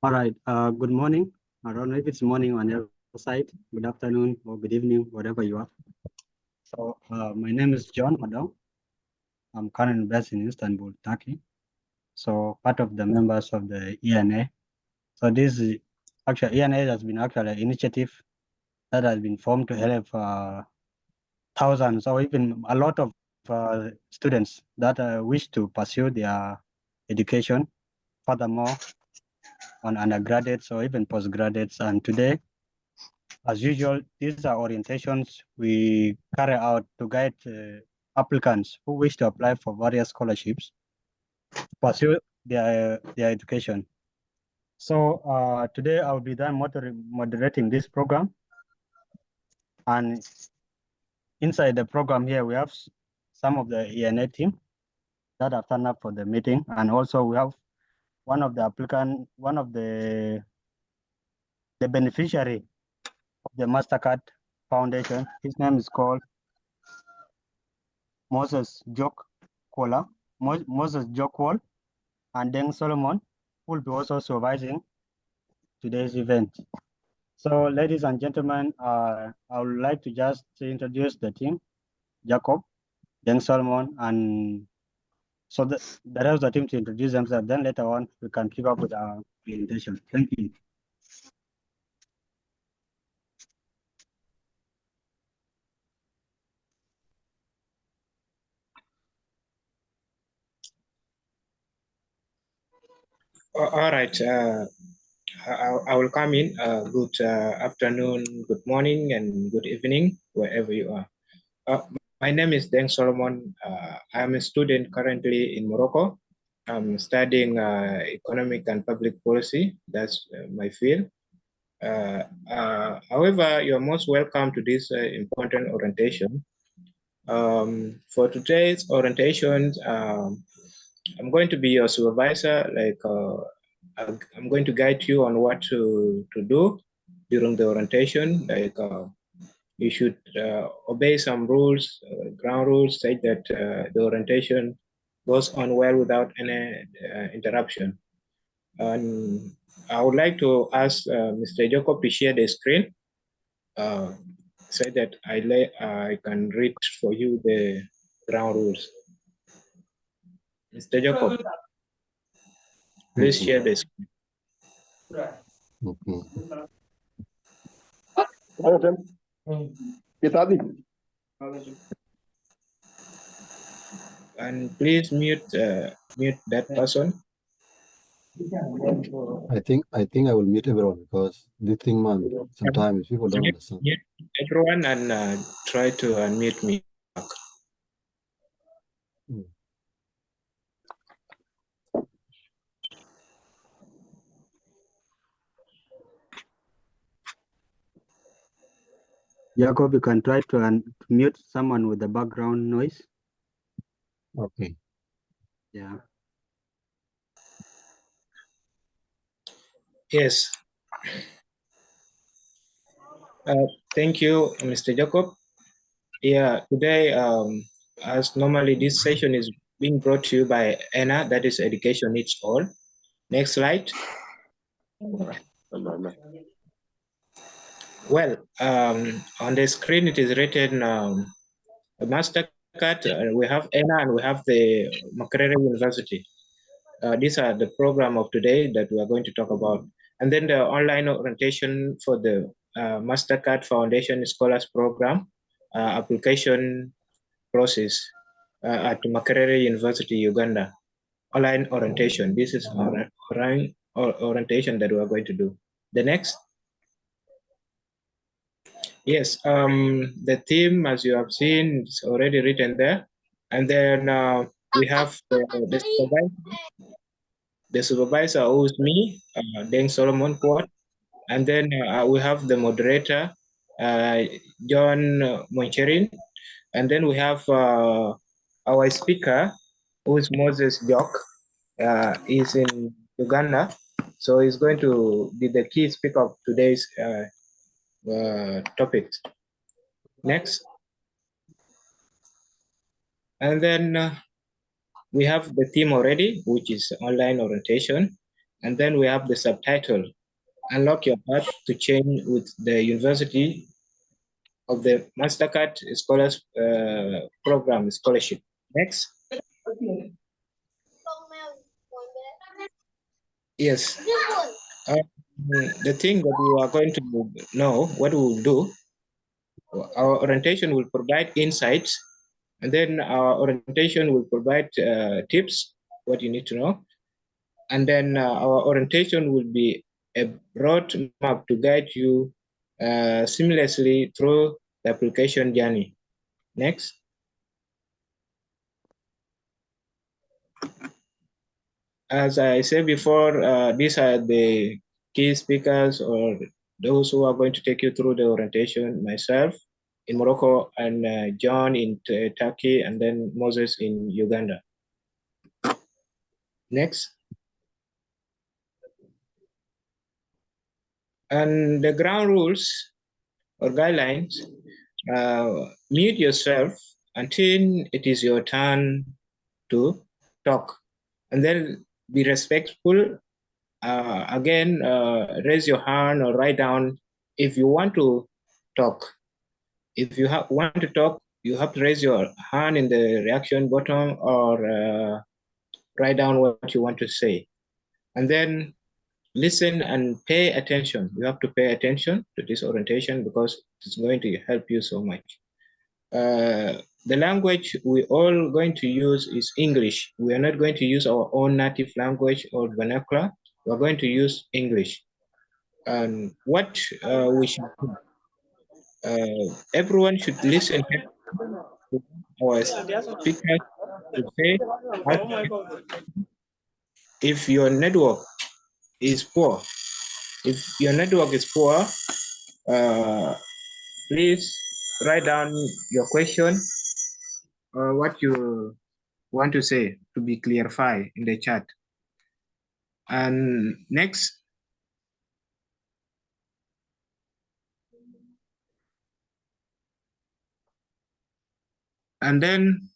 All right. Good morning. I don't know if it's morning on your side. Good afternoon or good evening, whatever you are. So my name is John Odong. I'm currently based in Istanbul, Turkey. So part of the members of the ENA. So this is actually ENA has been actually an initiative that has been formed to help thousands or even a lot of students that wish to pursue their education. Furthermore, on undergraduates or even postgraduates. And today, as usual, these are orientations we carry out to guide applicants who wish to apply for various scholarships to pursue their education. So today I'll be done moderating this program. And inside the program here, we have some of the ENA team that have turned up for the meeting. And also we have one of the applicant, one of the beneficiary of the Mastercard Foundation. His name is called Moses Jok Moses Jok and Deng Solomon, who will be also supervising today's event. So, ladies and gentlemen, I would like to just introduce the team: Jacob, Deng Solomon, and so the rest of the team to introduce themselves. Then later on, we can keep up with our presentation. Thank you. All right. I will come in. Good afternoon, good morning, and good evening, wherever you are. My name is Deng Solomon. I'm a student currently in Morocco. I'm studying economic and public policy. That's my field. However, you're most welcome to this important orientation. For today's orientation, I'm going to be your supervisor. I'm going to guide you on what to do during the orientation. You should obey some rules, ground rules, such that the orientation goes on well without any interruption. And I would like to ask Mr. Jacob to share the screen so that I can read for you the ground rules. Mr. Jacob, please share the screen. And please mute that person. I think I will mute everyone because this thing, man, sometimes people don't understand. Mute everyone and try to unmute me. Jacob, you can try to mute someone with the background noise. Okay. Yeah. Yes. Thank you, Mr. Jacob. Yeah, today, as normally, this session is being brought to you by ENA, that is Education Needs All. Next slide. Well, on the screen it is written Mastercard. We have ENA and we have the Makerere University. These are the program of today that we are going to talk about. And then the online orientation for the Mastercard Foundation Scholars Program application process at Makerere University, Uganda. Online orientation. This is our orientation that we are going to do. The next. Yes, the theme, as you have seen, is already written there. And then we have the supervisor who is me, Deng Solomon Quad. And then we have the moderator, John Moncherin. And then we have our speaker, who is Moses Jok. He's in Uganda. So he's going to be the key speaker of today's topics. Next. And then we have the theme already, which is online orientation. And then we have the subtitle, Unlock Your Path to Change with the University of the Mastercard Scholars Program Scholarship. Next. Yes. The thing that we are going to know, what we will do, our orientation will provide insights, and then our orientation will provide tips, what you need to know. And then our orientation will be a broad map to guide you seamlessly through the application journey. Next. As I said before, these are the key speakers or those who are going to take you through the orientation: myself in Morocco, and John in Turkey, and then Moses in Uganda. Next. And the ground rules or guidelines, mute yourself until it is your turn to talk, and then be respectful. Again, raise your hand or write down if you want to talk. If you want to talk, you have to raise your hand in the reaction button or write down what you want to say. And then listen and pay attention. You have to pay attention to this orientation because it's going to help you so much. The language we all going to use is English. We are not going to use our own native language or vernacular. We're going to use English. And what we should do, everyone should listen to our speakers to say. If your network is poor, please write down your question or what you want to say to be clarified in the chat. And next. And then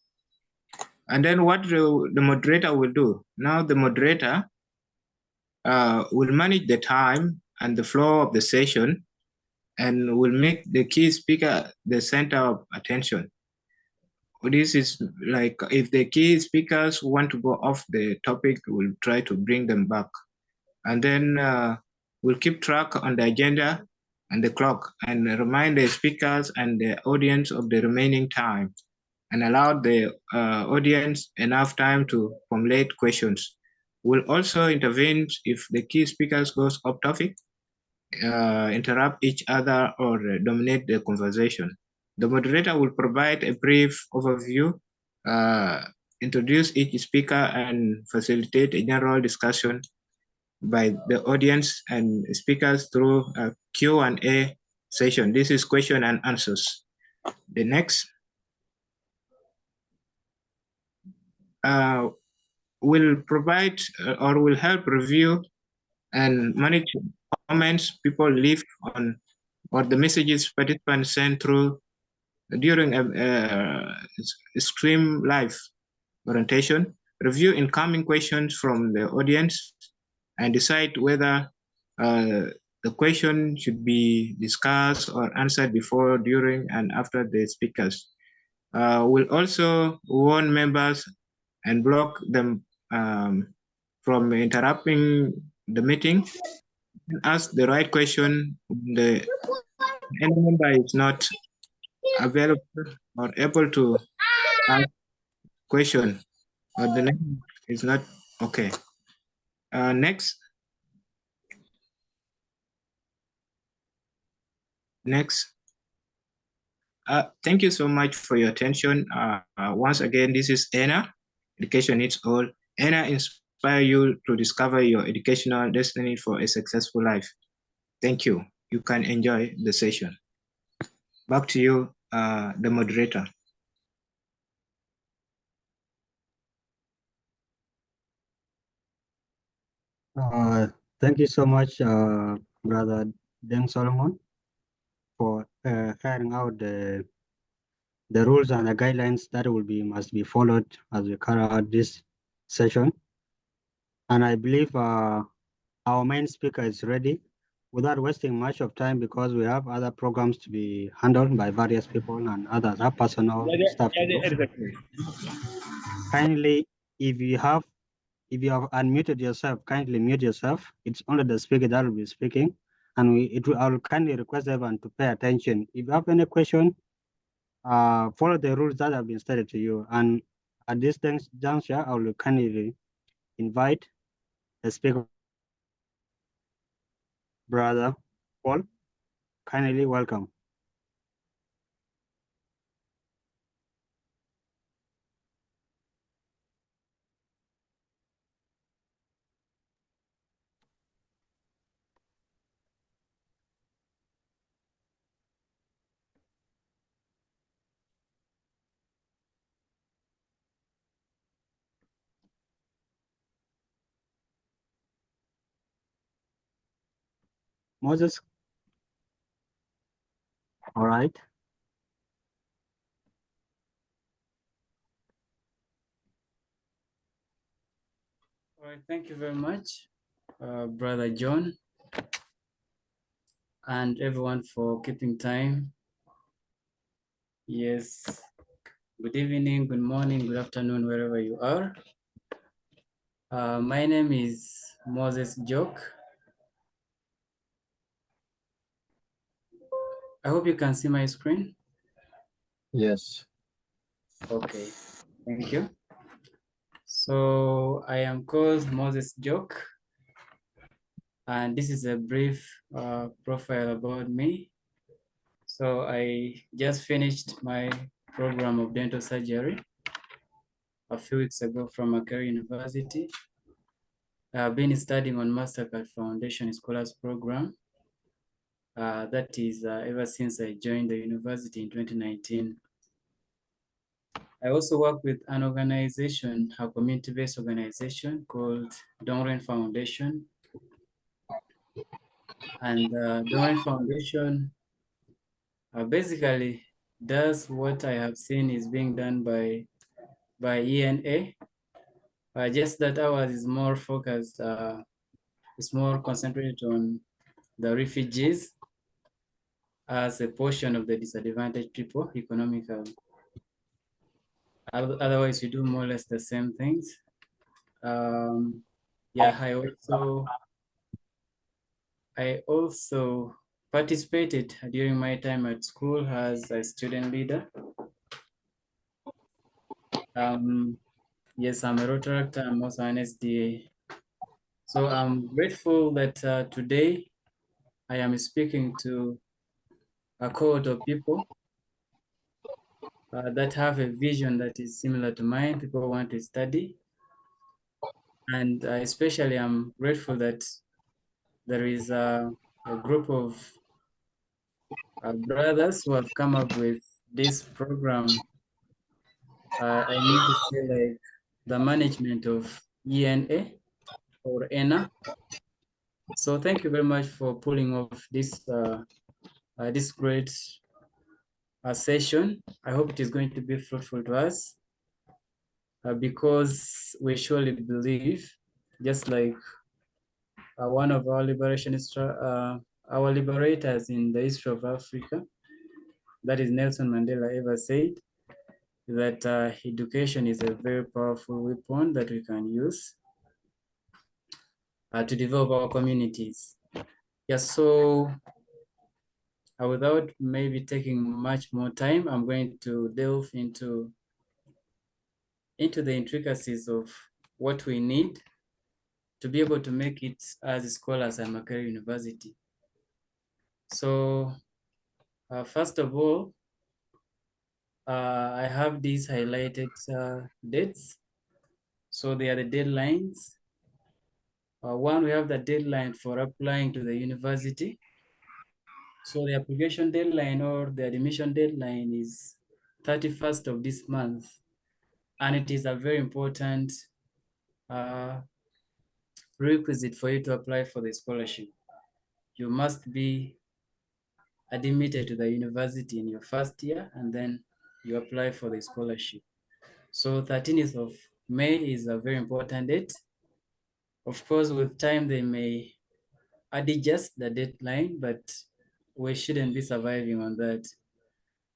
what the moderator will do. Now the moderator will manage the time and the flow of the session and will make the key speaker the center of attention. This is like if the key speakers want to go off the topic, we'll try to bring them back. And then we'll keep track on the agenda and the clock and remind the speakers and the audience of the remaining time and allow the audience enough time to formulate questions. We'll also intervene if the key speakers goes off topic, interrupt each other or dominate the conversation. The moderator will provide a brief overview, introduce each speaker and facilitate a general discussion by the audience and speakers through a Q&A session. This is question and answers. The next will provide or will help review and manage comments people leave on or the messages participants send through during a stream live orientation, review incoming questions from the audience and decide whether the question should be discussed or answered before, during, and after the speakers. We'll also warn members and block them from interrupting the meeting and ask the right question when any member is not available or able to ask question or the name is not okay. Next. Thank you so much for your attention. Once again, this is Anna. Education Needs All. Anna inspire you to discover your educational destiny for a successful life. Thank you. You can enjoy the session. Back to you, the moderator. Thank you so much, Brother Deng Solomon, for carrying out the rules and the guidelines that must be followed as we carry out this session. And I believe our main speaker is ready. Without wasting much of time, because we have other programs to be handled by various people and others have personal stuff to do. Kindly, if you have unmuted yourself, kindly mute yourself. It's only the speaker that will be speaking, and I will kindly request everyone to pay attention. If you have any question, follow the rules that have been stated to you. And at this juncture, I will kindly invite the speaker, brother Paul. Kindly welcome. Moses. All right. All right, thank you very much, Brother John, and everyone for keeping time. Yes, good evening, good morning, good afternoon, wherever you are. My name is Moses Jok. I hope you can see my screen. Yes. Okay, thank you. So I am called Moses Jok, and this is a brief profile about me. So I just finished my program of dental surgery a few weeks ago from Makerere University. I've been studying on Mastercard Foundation Scholars Program. That is ever since I joined the university in 2019. I also work with an organization, a community-based organization called Dongren Foundation. And Dongren Foundation basically does what I have seen is being done by ENA. Just that ours is more focused, it's more concentrated on the refugees as a portion of the disadvantaged people economically. Otherwise, we do more or less the same things. Yeah, I also participated during my time at school as a student leader. Yes, I'm a Rotaract, I'm also an SDA. So I'm grateful that today I am speaking to a cohort of people that have a vision that is similar to mine. People want to study. And especially I'm grateful that there is a group of brothers who have come up with this program. I need to say like the management of ENA or ENA. So thank you very much for pulling off this this great session. I hope it is going to be fruitful to us because we surely believe, just like one of our our liberators in the history of Africa, that is Nelson Mandela, ever said that education is a very powerful weapon that we can use to develop our communities. Yes, so without maybe taking much more time, I'm going to delve into the intricacies of what we need to be able to make it as scholars at Makerere University. So first of all, I have these highlighted dates. So they are the deadlines. One, we have the deadline for applying to the university. So the application deadline or the admission deadline is 31st of this month. And it is a very important prerequisite for you to apply for the scholarship. You must be admitted to the university in your first year, and then you apply for the scholarship. So 13th of May is a very important date. Of course, with time, they may adjust the deadline, but we shouldn't be surviving on that.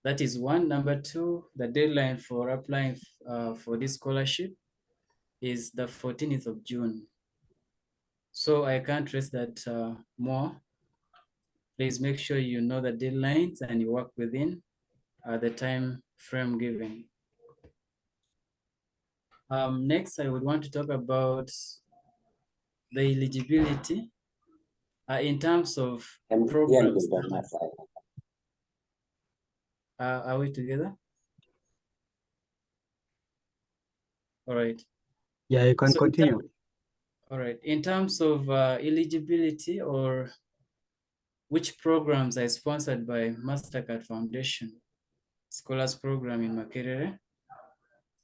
That is one. Number two, the deadline for applying for this scholarship is the 14th of June. So I can't stress that more. Please make sure you know the deadlines and you work within the time frame given. Next, I would want to talk about the eligibility in terms of programs. Are we together? All right. Yeah, you can So continue. All right. In terms of eligibility or which programs are sponsored by Mastercard Foundation Scholars Program in Makerere.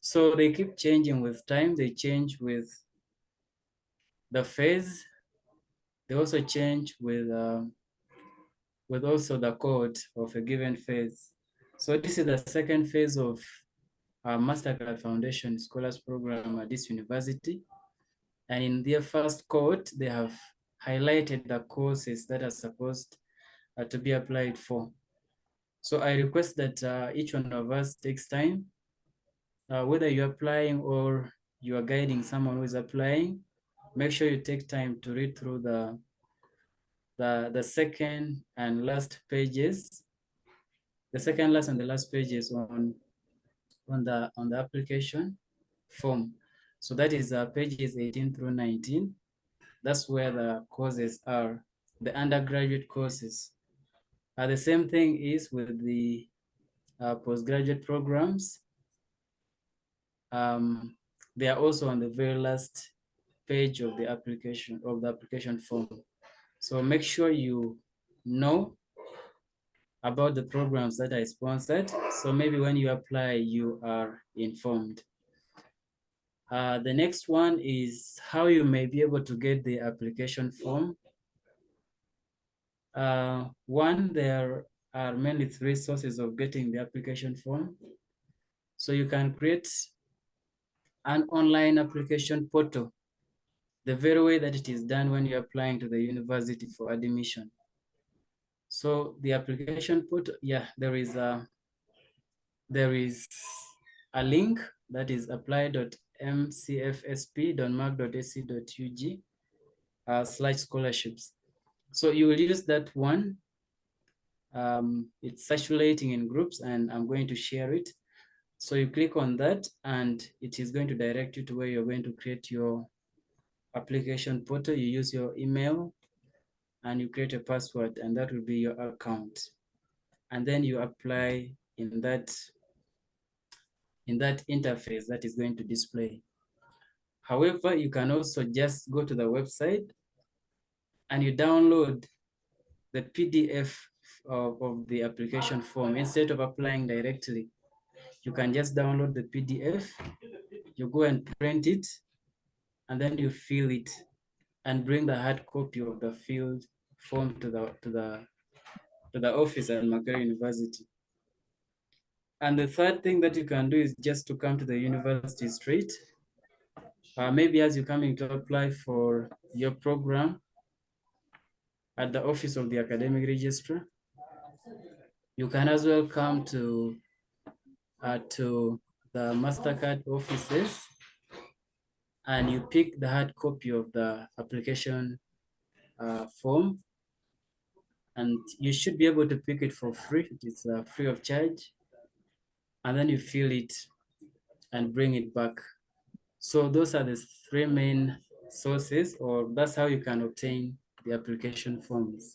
So they keep changing with time. They change with the phase. They also change with also the code of a given phase. So this is the second phase of Mastercard Foundation Scholars Program at this university. And in their first code, they have highlighted the courses that are supposed to be applied for. So I request that each one of us takes time, whether you're applying or you are guiding someone who is applying, make sure you take time to read through the second and last pages, the second last and the last pages on the application form. So that is pages 18 through 19. That's where the courses are, the undergraduate courses. The same thing is with the postgraduate programs. They are also on the very last page of the application form. So make sure you know about the programs that are sponsored. So maybe when you apply, you are informed. The next one is how you may be able to get the application form. One, there are mainly three sources of getting the application form. So you can create an online application portal, the very way that it is done when you're applying to the university for admission. So the application portal, yeah, there is a link that is apply.mcfsp.mac.ac.ug/scholarships. So you will use that one. It's circulating in groups and I'm going to share it. So you click on that and it is going to direct you to where you're going to create your application portal. You use your email and you create a password and that will be your account. And then you apply in that interface that is going to display. However, you can also just go to the website and you download the PDF of the application form. Instead of applying directly, you can just download the PDF, you go and print it, and then you fill it and bring the hard copy of the filled form to the office at Makerere University. And the third thing that you can do is just to come to the university straight. Maybe as you're coming to apply for your program at the office of the academic registrar, you can as well come to the Mastercard offices and you pick the hard copy of the application form, and you should be able to pick it for free. It is free of charge, and then you fill it and bring it back. So those are the three main sources, or that's how you can obtain the application forms.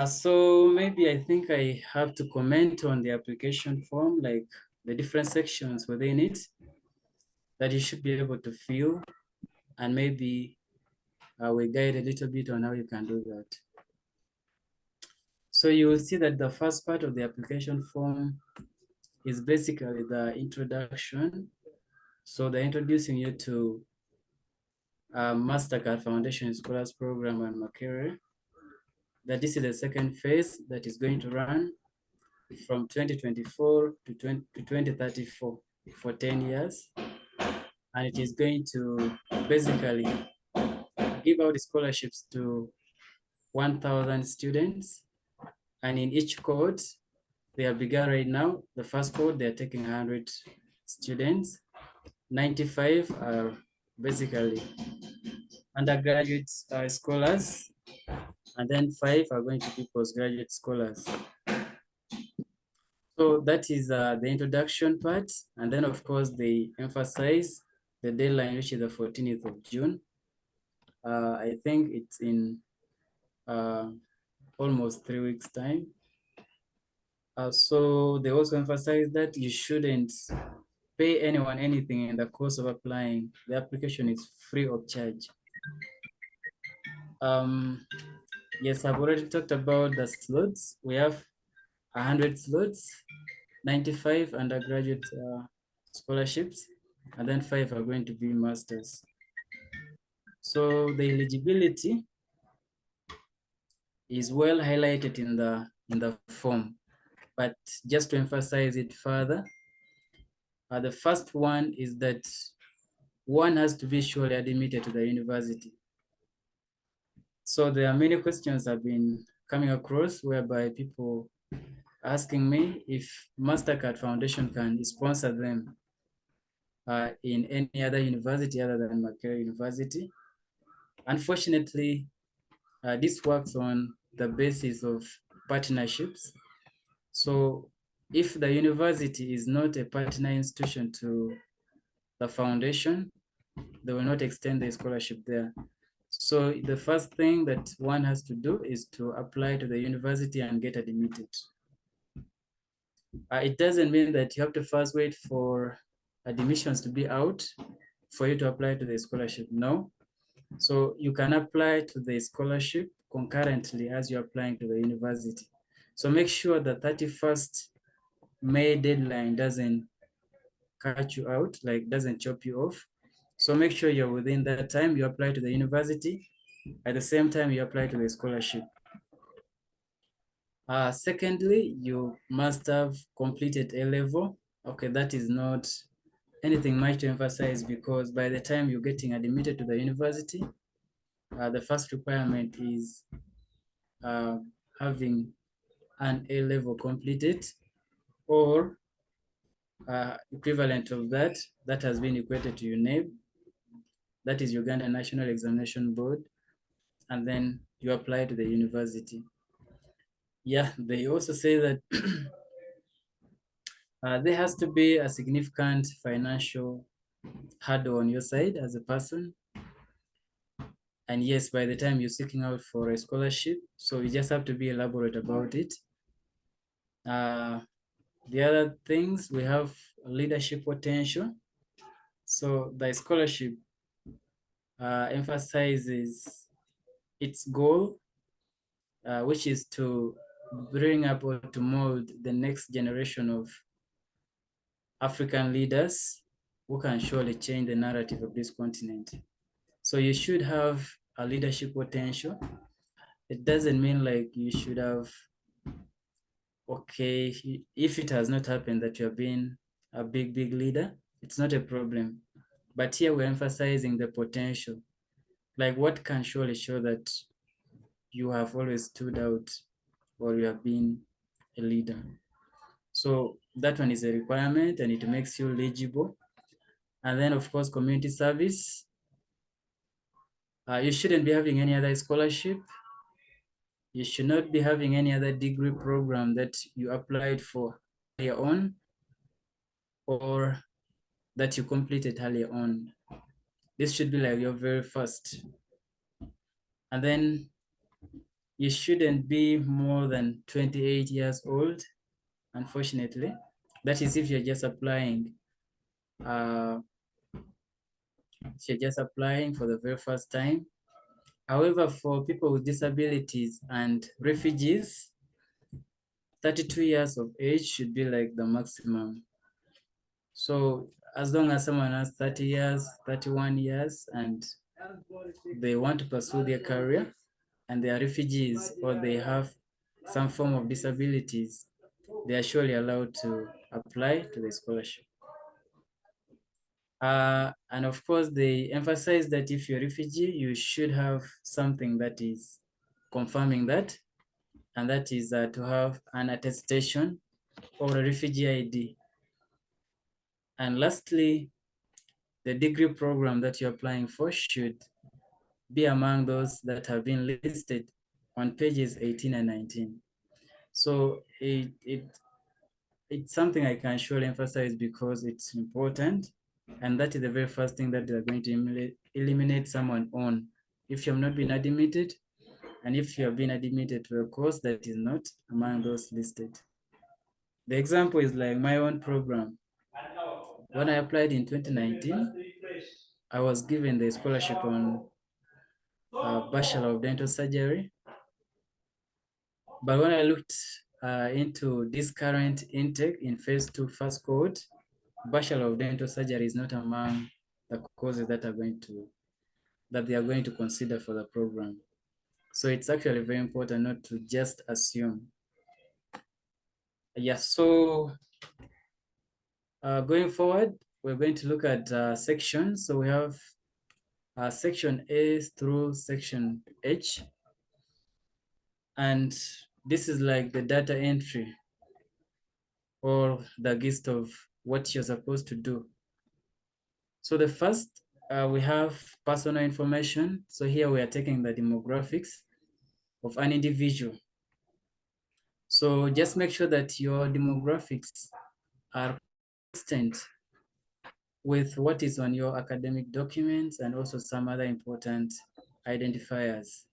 So maybe I think I have to comment on the application form, like the different sections within it that you should be able to fill, and maybe we guide a little bit on how you can do that. So you will see that the first part of the application form is basically the introduction. So they're introducing you to Mastercard Foundation Scholars Program and Makerere. That this is the second phase that is going to run from 2024 to 2034 for 10 years. and it is going to basically give out scholarships to 1,000 students. And in each cohort, they have begun right now. The first cohort, they're taking 100 students. 95 are basically undergraduate scholars, and then 5 are going to be postgraduate scholars. So that is the introduction part. And then of course they emphasize the deadline, which is the 14th of June. I think it's in almost 3 weeks time. So they also emphasize that you shouldn't pay anyone anything in the course of applying. The application is free of charge. Yes, I've already talked about the slots. We have 100 slots, 95 undergraduate scholarships, and then 5 are going to be masters. So the eligibility is well highlighted in the form, but just to emphasize it further, the first one is that one has to be surely admitted to the university. So there are many questions I've been coming across whereby people asking me if Mastercard Foundation can sponsor them in any other university other than Makerere University. Unfortunately, this works on the basis of partnerships. So if the university is not a partner institution to the foundation, they will not extend the scholarship there. So the first thing that one has to do is to apply to the university and get admitted. It doesn't mean that you have to first wait for admissions to be out for you to apply to the scholarship. No. So you can apply to the scholarship concurrently as you're applying to the university. So make sure the 31st May deadline doesn't cut you out, like doesn't chop you off. So make sure you're within that time, you apply to the university. At the same time, you apply to the scholarship. Secondly, you must have completed A level. Okay, that is not anything much to emphasize because by the time you're getting admitted to the university, the first requirement is having an A level completed or equivalent of that has been equated to UNEB, that is Uganda National Examination Board, and then you apply to the university. Yeah, they also say that there has to be a significant financial hurdle on your side as a person. And yes, by the time you're seeking out for a scholarship, so you just have to be elaborate about it. The other things, we have leadership potential. So the scholarship emphasizes its goal, which is to bring up or to mold the next generation of African leaders who can surely change the narrative of this continent. So you should have a leadership potential. It doesn't mean like you should have, okay, if it has not happened that you have been a big leader, it's not a problem. But here we're emphasizing the potential, like what can surely show that you have always stood out or you have been a leader. So that one is a requirement and it makes you eligible. And then of course, community service. You shouldn't be having any other scholarship. You should not be having any other degree program that you applied for earlier on or that you completed earlier on. This should be like your very first. And then you shouldn't be more than 28 years old, unfortunately. That is if you're just applying. If you're just applying for the very first time. However, for people with disabilities and refugees, 32 years of age should be like the maximum. So as long as someone has 30 years, 31 years, and they want to pursue their career and they are refugees or they have some form of disabilities, they are surely allowed to apply to the scholarship. And of course, they emphasize that if you're a refugee, you should have something that is confirming that, and that is to have an attestation or a refugee ID. And lastly, the degree program that you're applying for should be among those that have been listed on pages 18 and 19. So it's something I can surely emphasize because it's important. And that is the very first thing that they're going to eliminate someone on. If you have not been admitted, and if you have been admitted to a course that is not among those listed. The example is like my own program. When I applied in 2019, I was given the scholarship on Bachelor of Dental Surgery. But when I looked into this current intake in phase 2 first cohort, Bachelor of Dental Surgery is not among the courses that they are going to consider for the program. So it's actually very important not to just assume. Yeah, so going forward, we're going to look at sections. So we have section A through section H. And this is like the data entry or the gist of what you're supposed to do. So the first, we have personal information. So here we are taking the demographics of an individual. So just make sure that your demographics are consistent with what is on your academic documents and also some other important identifiers.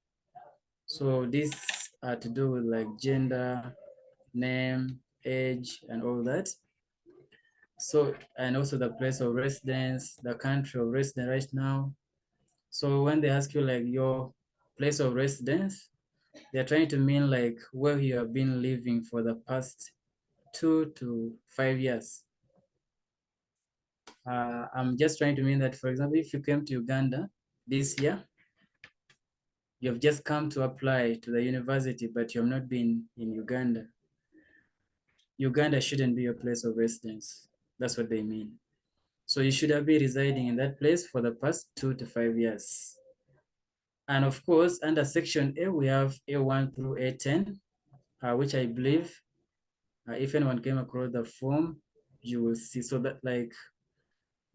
So these are to do with like gender, name, age, and all that. So, and also the place of residence, the country of residence right now. So when they ask you like your place of residence, they're trying to mean like where you have been living for the past 2 to 5 years. I'm just trying to mean that, for example, if you came to Uganda this year, you've just come to apply to the university, but you have not been in Uganda. Uganda shouldn't be your place of residence. That's what they mean. So you should have been residing in that place for the past 2 to 5 years. And of course, under section A, we have A1 through A10, which I believe if anyone came across the form, you will see. So that like,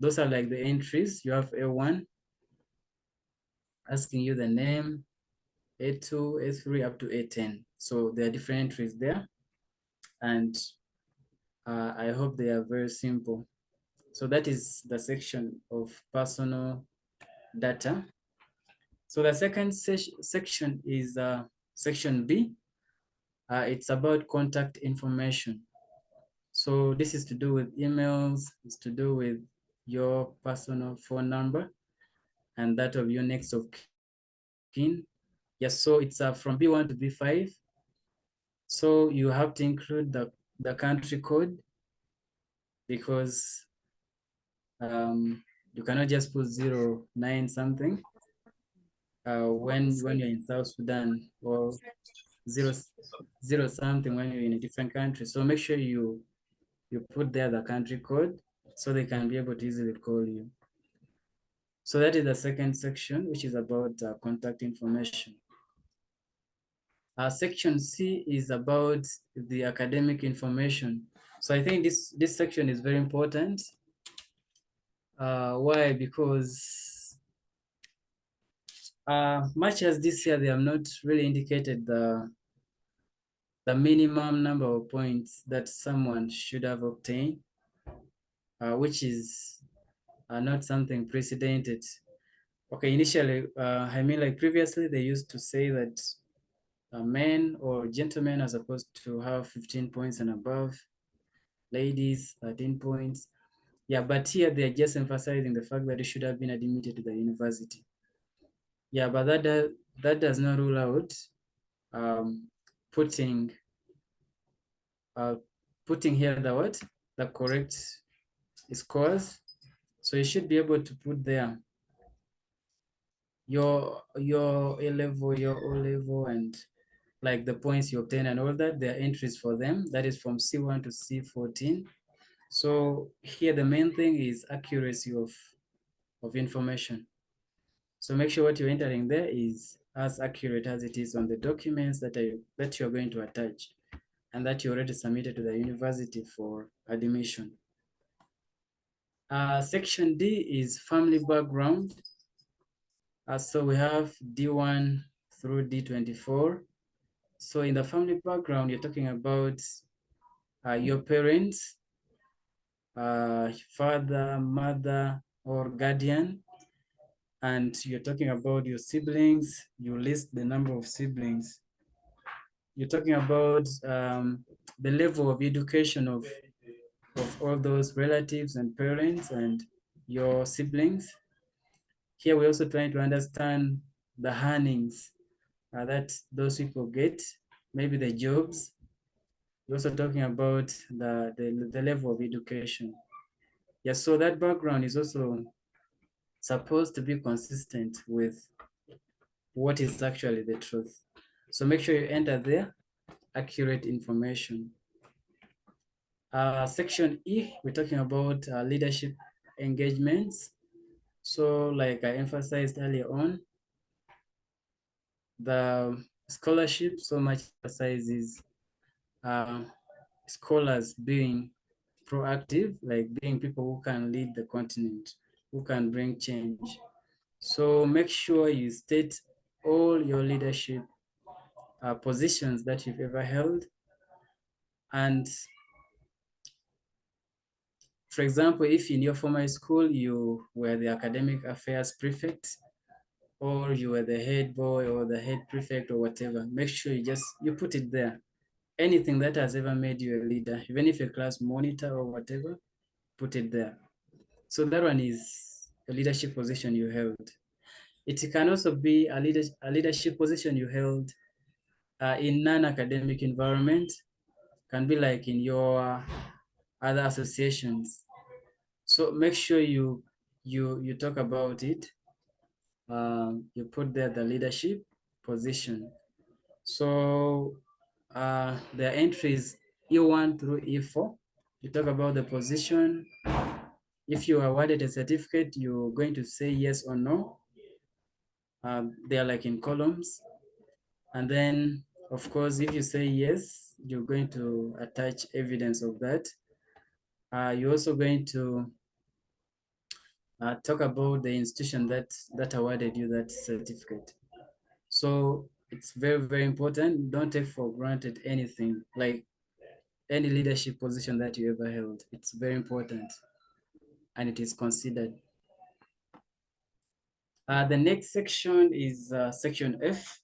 those are like the entries. You have A1 asking you the name, A2, A3 up to A10. So there are different entries there. And I hope they are very simple. So that is the section of personal data. So the second section is section B. It's about contact information. So this is to do with emails, it's to do with your personal phone number and that of your next of kin. Yes, so it's from B1 to B5. So you have to include the country code because you cannot just put 09 something when you're in South Sudan, or 00 something when you're in a different country. So make sure you put there the country code so they can be able to easily call you. So that is the second section, which is about contact information. Section C is about the academic information. So I think this section is very important. Why? Because much as this year they have not really indicated the minimum number of points that someone should have obtained, which is not something precedented. Okay, initially, I mean, like previously they used to say that men or gentlemen are supposed to have 15 points and above, ladies 13 points. Yeah, but here they're just emphasizing the fact that you should have been admitted to the university. Yeah, but that does not rule out putting here the correct scores. So you should be able to put there your A level, your O level, and like the points you obtain and all that. There are entries for them. That is from C1 to C14. So here the main thing is accuracy of information. So make sure what you're entering there is as accurate as it is on the documents that you're going to attach and that you already submitted to the university for admission. Section D is family background. So we have D1 through D24. So in the family background, you're talking about your parents, father, mother, or guardian, and you're talking about your siblings. You list the number of siblings. You're talking about the level of education of all those relatives and parents and your siblings. Here we're also trying to understand the earnings that those people get, maybe the jobs. We're also talking about the level of education. Yes, so that background is also supposed to be consistent with what is actually the truth. So make sure you enter there accurate information. Section E, we're talking about leadership engagements. So like I emphasized earlier on, the scholarship so much emphasizes scholars being proactive, like being people who can lead the continent, who can bring change. So make sure you state all your leadership positions that you've ever held. And for example, if in your former school, you were the academic affairs prefect, or you were the head boy or the head prefect or whatever, make sure you put it there. Anything that has ever made you a leader, even if a class monitor or whatever, put it there. So that one is a leadership position you held. It can also be a leadership position you held in non-academic environment, can be like in your other associations. So make sure you talk about it. You put there the leadership position. So the entries E1 through E4, you talk about the position. If you are awarded a certificate, you're going to say yes or no. They are like in columns. And then, of course, if you say yes, you're going to attach evidence of that. You're also going to talk about the institution that awarded you that certificate. So it's very, very important. Don't take for granted anything, like any leadership position that you ever held. It's very important and it is considered. The next section is section F,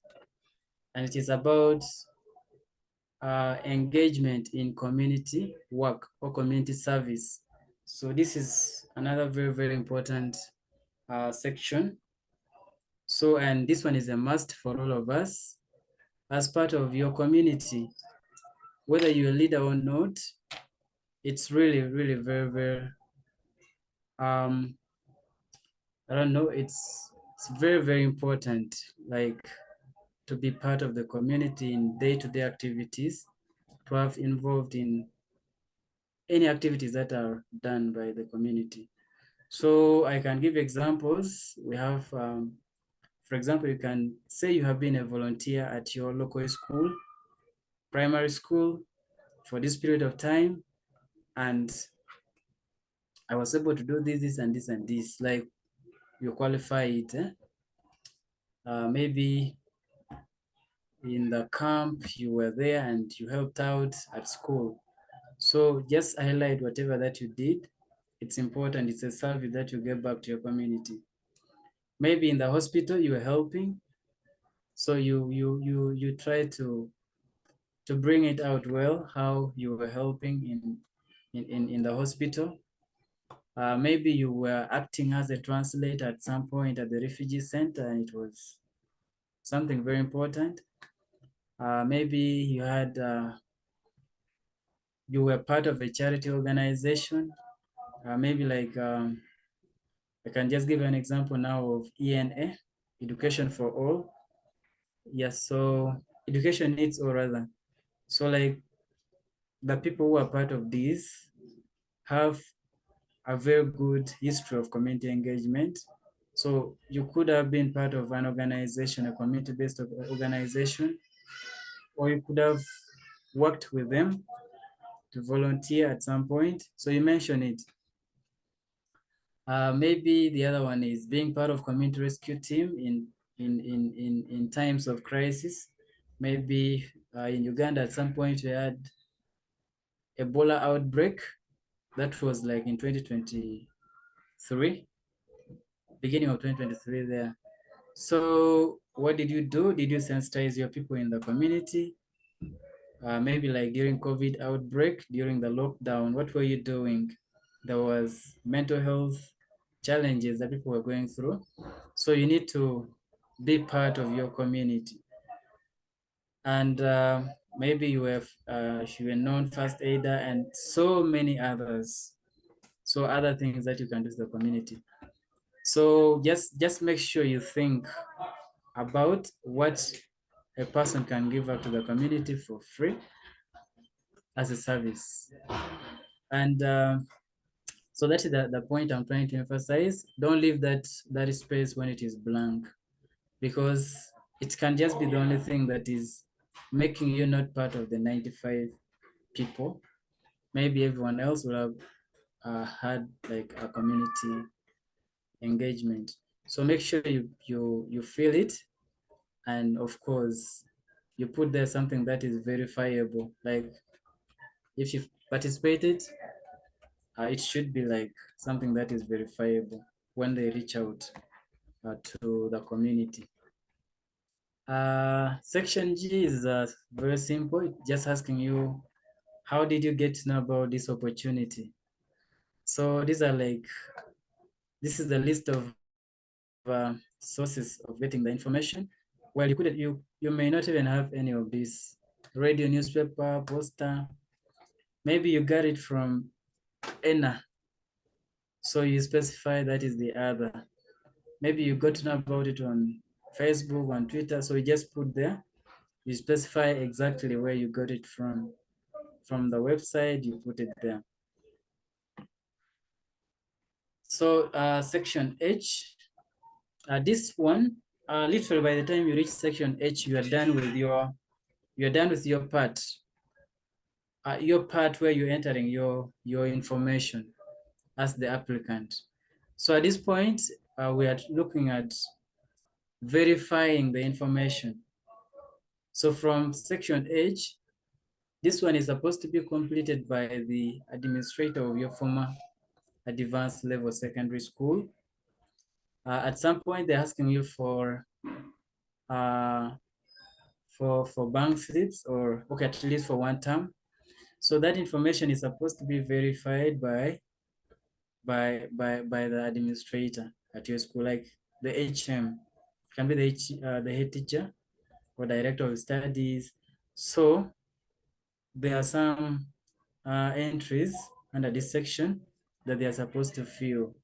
and it is about engagement in community work or community service. So this is another very, very important section. So, and this one is a must for all of us as part of your community, whether you're a leader or not. It's really, really very, very, I don't know, it's very, very important, like to be part of the community in day-to-day activities, to have involved in any activities that are done by the community. So I can give examples. We have, for example, you can say you have been a volunteer at your local school, primary school, for this period of time, and I was able to do this, and this, and this, like you qualify it. Maybe in the camp, you were there and you helped out at school. So just highlight whatever that you did. It's important. It's a service that you give back to your community. Maybe in the hospital you were helping, so you try to bring it out well how you were helping in the hospital. Maybe you were acting as a translator at some point at the refugee center, and it was something very important. Maybe you had you were part of a charity organization. Maybe like I can just give you an example now of ENA, Education for All. Yes, so education needs all rather. So like the people who are part of this have a very good history of community engagement. So you could have been part of an organization, a community-based organization, or you could have worked with them to volunteer at some point. So you mentioned it. Maybe the other one is being part of community rescue team in times of crisis. Maybe in Uganda at some point we had Ebola outbreak. That was like in 2023, beginning of 2023 there. So what did you do? Did you sensitize your people in the community? Maybe like during COVID outbreak, during the lockdown, what were you doing? There was mental health challenges that people were going through. So you need to be part of your community. And maybe you were a known first aider and so many others. So other things that you can do to the community. So just make sure you think about what a person can give up to the community for free as a service. And so that is the point I'm trying to emphasize. Don't leave that space when it is blank, because it can just be the only thing that is making you not part of the 95 people. Maybe everyone else will have had like a community engagement. So make sure you feel it, and of course you put there something that is verifiable. Like if you participated, it should be like something that is verifiable when they reach out to the community. Section G is very simple. It's just asking you, how did you get to know about this opportunity? So these are like, this is the list of sources of getting the information. Well, you may not even have any of these: radio, newspaper, poster. Maybe you got it from ENA, so you specify that is the other. Maybe you got to know about it on Facebook, on Twitter, so you just put there. You specify exactly where you got it from. From the website, you put it there. So section H, this one, literally by the time you reach section H, you are done with your part. Your part where you're entering your information as the applicant. So at this point, we are looking at verifying the information. So from section H, this one is supposed to be completed by the administrator of your former advanced level secondary school. At some point, they're asking you for bank slips, or okay, at least for one term. So that information is supposed to be verified by the administrator at your school, like the HM, can be the head teacher or director of studies. So there are some entries under this section that they are supposed to fill.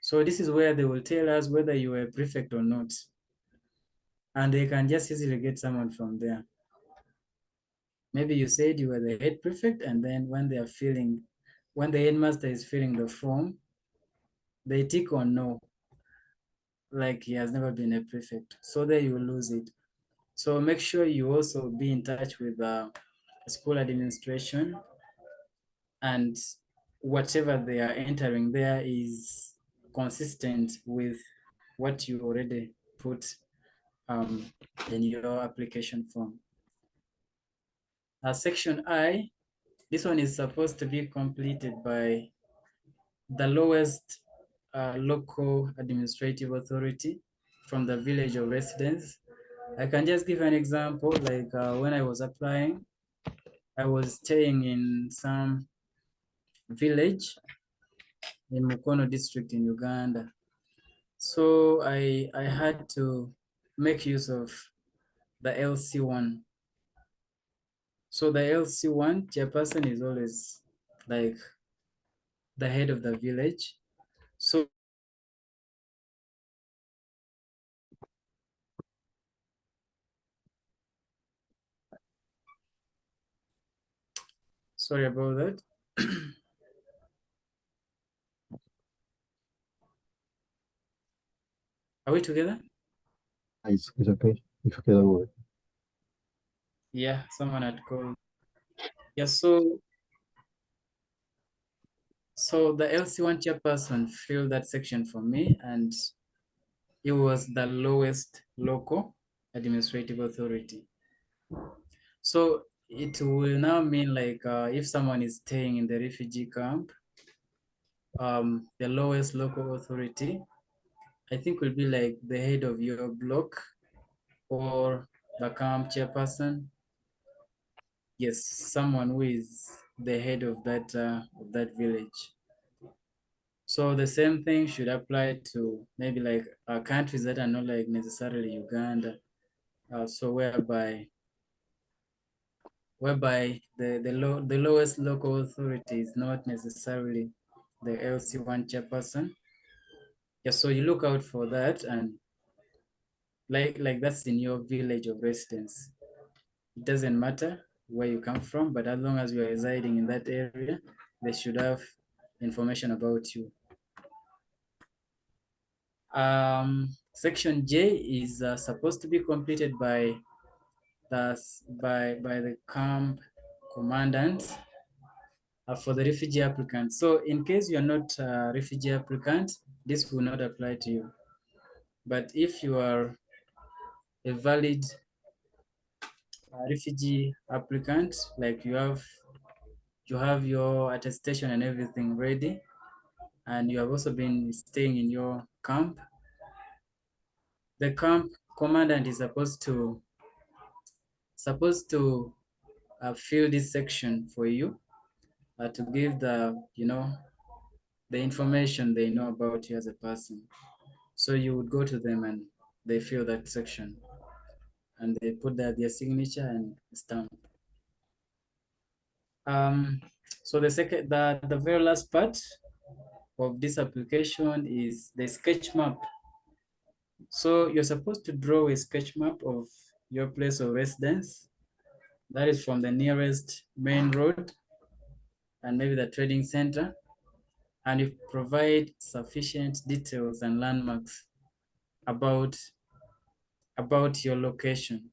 So this is where they will tell us whether you were a prefect or not. And they can just easily get someone from there. Maybe you said you were the head prefect, and then when the headmaster is filling the form, they tick on no, like he has never been a prefect. So there you lose it. So make sure you also be in touch with the school administration, and whatever they are entering there is consistent with what you already put in your application form. Section I, this one is supposed to be completed by the lowest local administrative authority from the village of residence. I can just give an example, like when I was applying, I was staying in some village in Mukono district in Uganda. So I had to make use of the LC1. So the LC1 chairperson is always like the head of the village. So sorry about that. Are we together? It's okay. It's okay, don't worry. Yeah, someone had called. Yeah, so the LC1 chairperson filled that section for me, and it was the lowest local administrative authority. So it will now mean like if someone is staying in the refugee camp, the lowest local authority, I think will be like the head of your block or the camp chairperson. Yes, someone who is the head of that village. So the same thing should apply to maybe like countries that are not like necessarily Uganda. So whereby the lowest local authority is not necessarily the LC1 chairperson. Yeah, so you look out for that, and like that's in your village of residence. It doesn't matter where you come from, but as long as you are residing in that area, they should have information about you. Section J is supposed to be completed by the camp commandant for the refugee applicant. So in case you are not a refugee applicant, this will not apply to you. But if you are a valid refugee applicant, like you have your attestation and everything ready, and you have also been staying in your camp, the camp commandant is supposed to fill this section for you to give the information they know about you as a person. So you would go to them and they fill that section and they put their signature and stamp. So the very last part of this application is the sketch map. So you're supposed to draw a sketch map of your place of residence. That is from the nearest main road and maybe the trading center. And you provide sufficient details and landmarks about your location.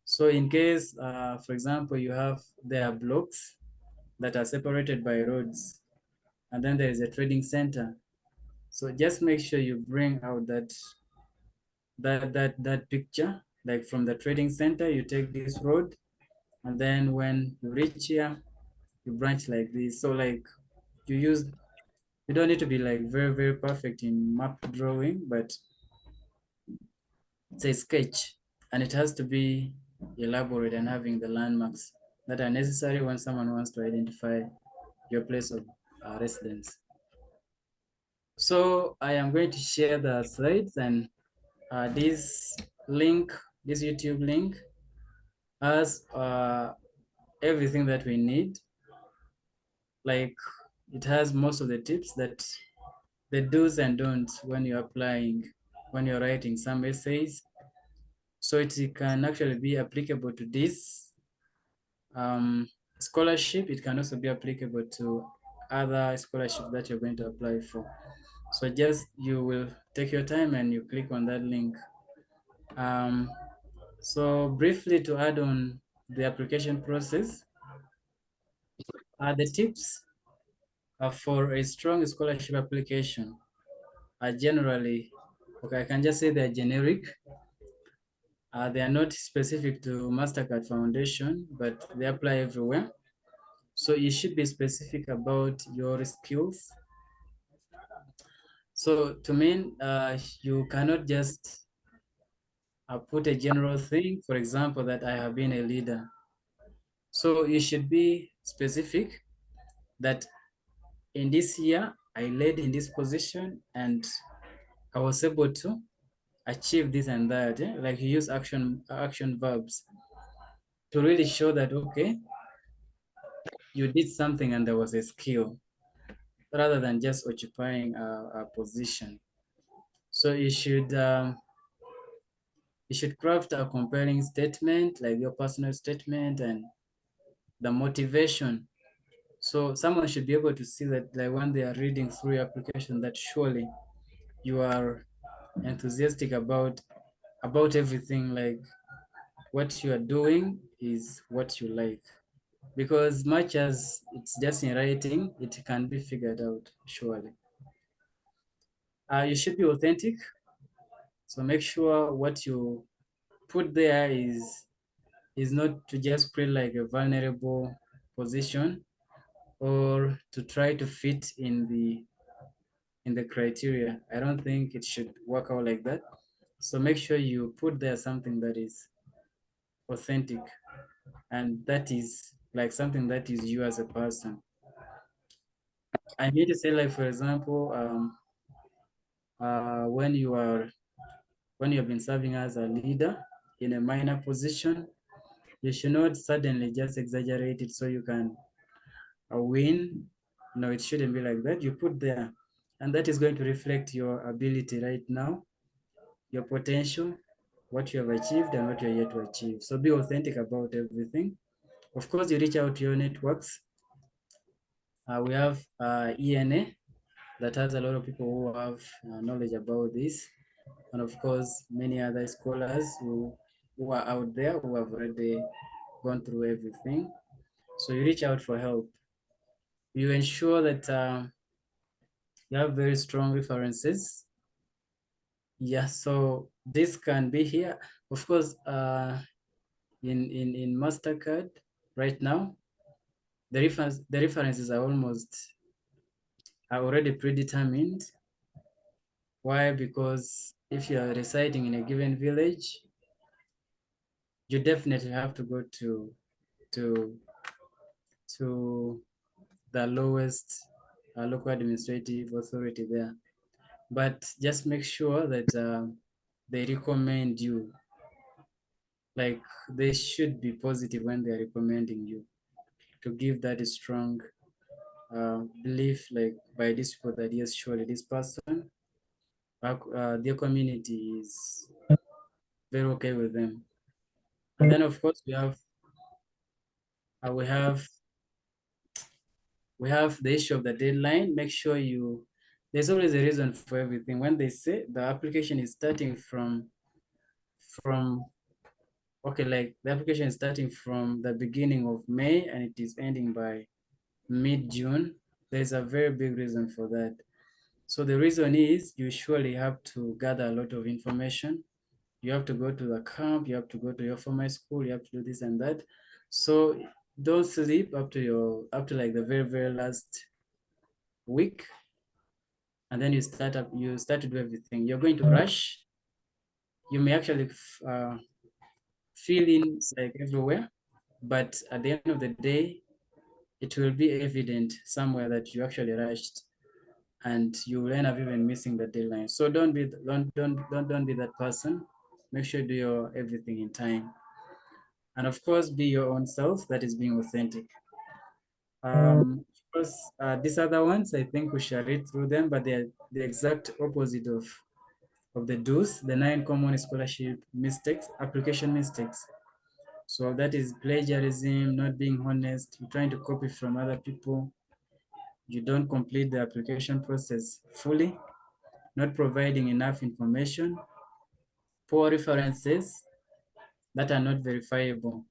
So in case, for example, you have there blocks that are separated by roads, and then there is a trading center. So just make sure you bring out that picture, like from the trading center, you take this road, and then when you reach here, you branch like this. So like you don't need to be like very, very perfect in map drawing, but it's a sketch and it has to be elaborate and having the landmarks that are necessary when someone wants to identify your place of residence. So I am going to share the slides, and this YouTube link has everything that we need. Like it has most of the tips, that the do's and don'ts when you're applying, when you're writing some essays. So it can actually be applicable to this scholarship. It can also be applicable to other scholarships that you're going to apply for. So just you will take your time and you click on that link. So briefly to add on the application process, the tips for a strong scholarship application are generally, okay, I can just say they're generic. They are not specific to Mastercard Foundation, but they apply everywhere. So you should be specific about your skills. So to mean, you cannot just put a general thing, for example, that I have been a leader. So you should be specific that in this year, I led in this position and I was able to achieve this and that. Like you use action verbs to really show that, okay, you did something and there was a skill, rather than just occupying a position. So you should craft a compelling statement, like your personal statement and the motivation. So someone should be able to see that, like when they are reading through your application, that surely you are enthusiastic about everything, like what you are doing is what you like, because much as it's just in writing, it can be figured out surely. You should be authentic, so make sure what you put there is not to just play like a vulnerable position or to try to fit in the criteria. I don't think it should work out like that. So make sure you put there something that is authentic and that is like something that is you as a person. I need to say, like, for example, when you have been serving as a leader in a minor position, you should not suddenly just exaggerate it so you can win. No, it shouldn't be like that. You put there, and that is going to reflect your ability right now, your potential, what you have achieved and what you're yet to achieve. So be authentic about everything. Of course, you reach out to your networks. We have ENA that has a lot of people who have knowledge about this. And of course, many other scholars who are out there who have already gone through everything. So you reach out for help. You ensure that you have very strong references. Yeah, so this can be here. Of course, in Mastercard right now, the references are already predetermined. Why? Because if you are residing in a given village, you definitely have to go to the lowest local administrative authority there. But just make sure that they recommend you. Like, they should be positive when they're recommending you, to give that strong belief, like, by this people that yes, surely this person, their community is very okay with them. And then of course we have the issue of the deadline. Make sure there's always a reason for everything. When they say the application is starting from okay, like the application is starting from the beginning of May and it is ending by mid-June, there's a very big reason for that. So the reason is you surely have to gather a lot of information. You have to go to the camp, you have to go to your former school, you have to do this and that. So don't sleep up to like the very, very last week. And then you start to do everything. You're going to rush. You may actually feel in like everywhere, but at the end of the day, it will be evident somewhere that you actually rushed and you will end up even missing the deadline. So don't be that person. Make sure you do your everything in time. And of course, be your own self. That is being authentic. Of course, these other ones, I think we shall read through them, but they're the exact opposite of the do's, the 9 common scholarship mistakes, application mistakes. So that is plagiarism, not being honest, you're trying to copy from other people, you don't complete the application process fully, not providing enough information, poor references that are not verifiable,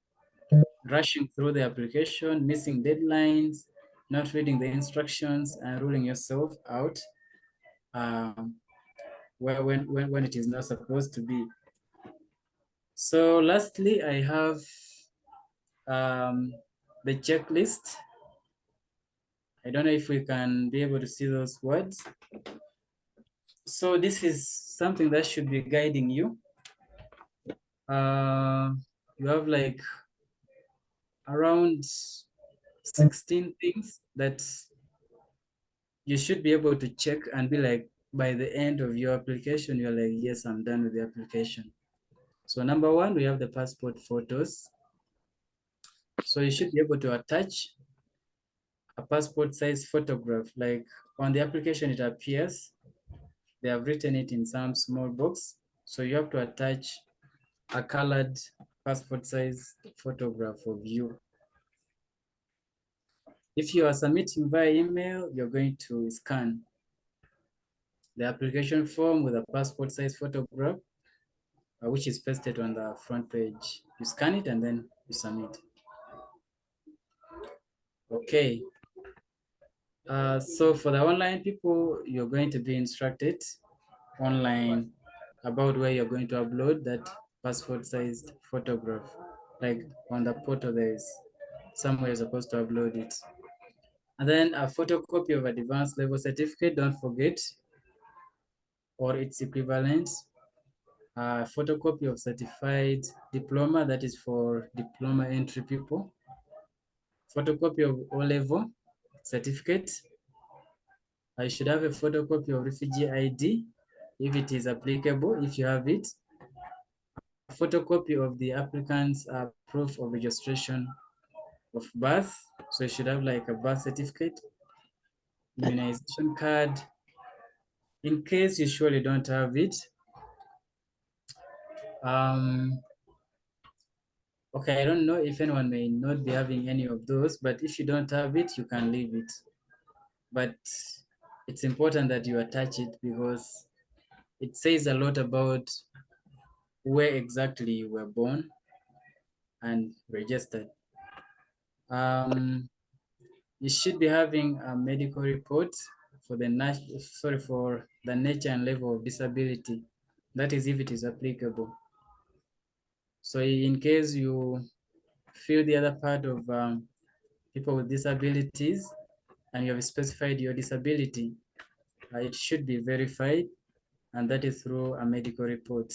rushing through the application, missing deadlines, not reading the instructions, and ruling yourself out when it is not supposed to be. So lastly, I have the checklist. I don't know if we can be able to see those words. So this is something that should be guiding you. You have like around 16 things that you should be able to check and be like, by the end of your application, you're like, yes, I'm done with the application. So number 1, we have the passport photos. So you should be able to attach a passport size photograph. Like on the application, it appears they have written it in some small box. So you have to attach a colored passport size photograph of you. If you are submitting via email, you're going to scan. the application form with a passport size photograph, which is pasted on the front page. You scan it and then you submit. Okay. So for the online people, you're going to be instructed online about where you're going to upload that passport sized photograph. Like on the portal, there is somewhere you're supposed to upload it. And then a photocopy of advanced level certificate, don't forget, or its equivalent. A photocopy of certified diploma, that is for diploma entry people. Photocopy of O-level certificate. I should have a photocopy of refugee ID, if it is applicable, if you have it. A photocopy of the applicant's proof of registration of birth. So you should have like a birth certificate, immunization card. In case you surely don't have it, okay, I don't know if anyone may not be having any of those, but if you don't have it, you can leave it. But it's important that you attach it because it says a lot about where exactly you were born and registered. You should be having a medical report for the nature and level of disability. That is if it is applicable. So in case you fill the other part of people with disabilities and you have specified your disability, it should be verified, and that is through a medical report.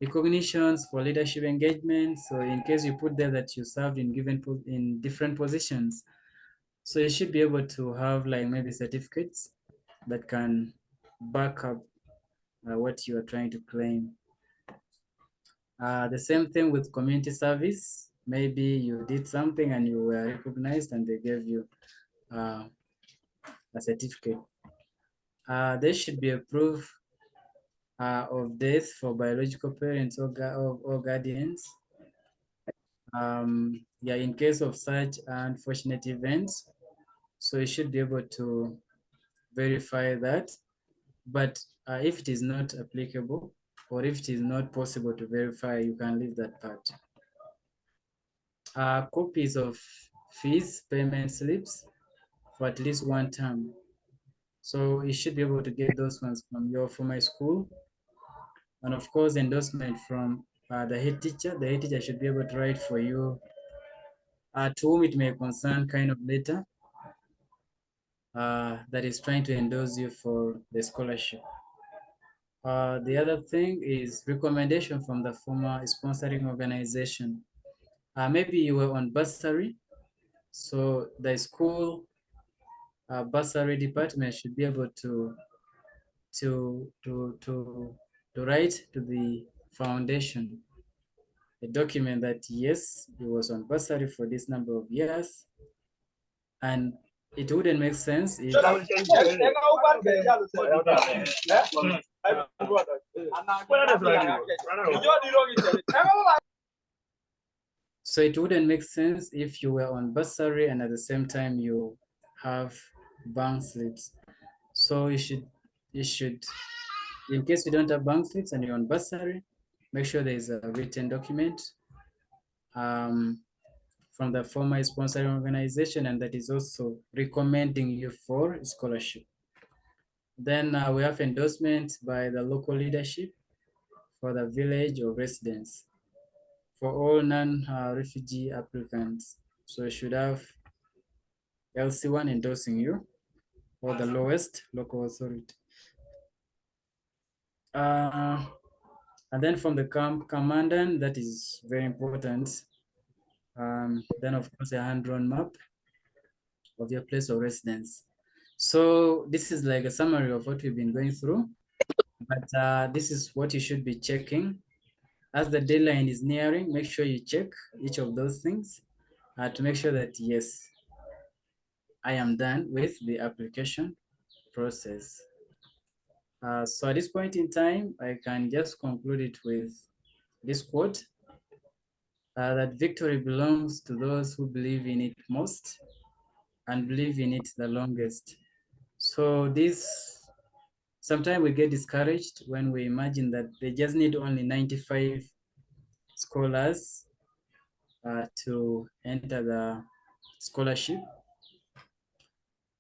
Recognitions for leadership engagement. So in case you put there that you served in different positions, so you should be able to have like maybe certificates that can back up what you are trying to claim. The same thing with community service. Maybe you did something and you were recognized and they gave you a certificate. There should be a proof of death for biological parents or guardians. Yeah, in case of such unfortunate events, so you should be able to verify that. But if it is not applicable or if it is not possible to verify, you can leave that part. Copies of fees payment slips for at least one term. So you should be able to get those ones from your former school. And of course, endorsement from the head teacher. The head teacher should be able to write for you to whom it may concern kind of letter that is trying to endorse you for the scholarship. The other thing is recommendation from the former sponsoring organization. Maybe you were on bursary, so the school bursary department should be able to write to the foundation a document that yes, he was on bursary for this number of years, and it wouldn't make sense if so it wouldn't make sense if you were on bursary and at the same time you have bank slips. So you should, in case you don't have bank slips and you're on bursary, make sure there is a written document from the former sponsoring organization, and that is also recommending you for scholarship. Then we have endorsements by the local leadership for the village or residents for all non-refugee applicants. So you should have LC1 endorsing you or the lowest local authority. And then from the camp commandant, that is very important. Then of course a hand-drawn map of your place of residence. So this is like a summary of what we've been going through, but this is what you should be checking. As the deadline is nearing, make sure you check each of those things to make sure that yes, I am done with the application process. So at this point in time, I can just conclude it with this quote, that victory belongs to those who believe in it most and believe in it the longest. So this, sometimes we get discouraged when we imagine that they just need only 95 scholars to enter the scholarship.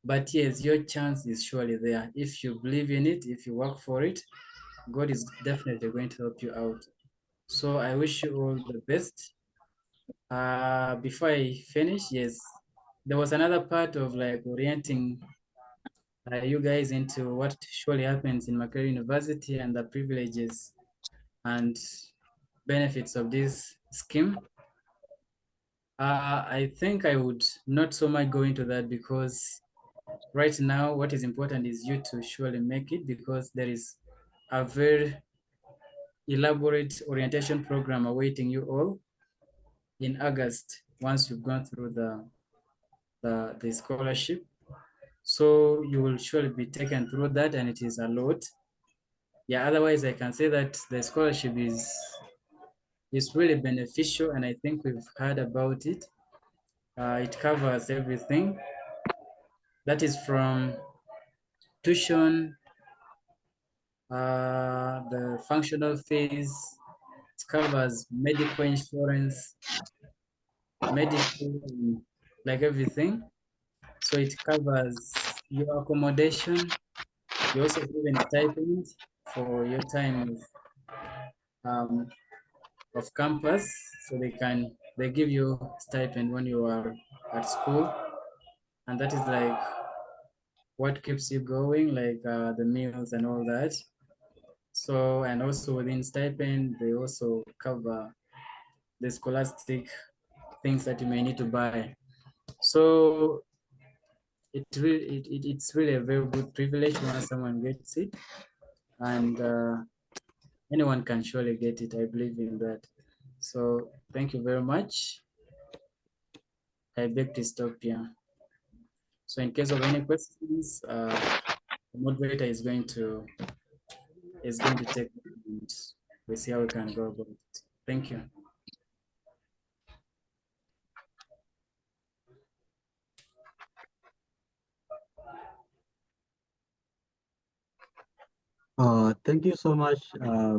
But yes, your chance is surely there. If you believe in it, if you work for it, God is definitely going to help you out. So I wish you all the best. Before I finish, yes, there was another part of like orienting you guys into what surely happens in Makerere University and the privileges and benefits of this scheme. I think I would not so much go into that because right now what is important is you to surely make it, because there is a very elaborate orientation program awaiting you all in August once you've gone through the scholarship. So you will surely be taken through that, and it is a lot. Yeah, otherwise I can say that the scholarship is really beneficial, and I think we've heard about it. It covers everything. That is from tuition, the functional fees, it covers medical insurance, medical, like everything. So it covers your accommodation. You also given stipend for your time of campus. So they give you stipend when you are at school. And that is like what keeps you going, like the meals and all that. So, and also within stipend, they also cover the scholastic things that you may need to buy. So it's really a very good privilege once someone gets it, and anyone can surely get it. I believe in that. So thank you very much. I beg to stop here. So in case of any questions, the moderator is going to take it, and we see how we can go about it. Thank you. Thank you so much,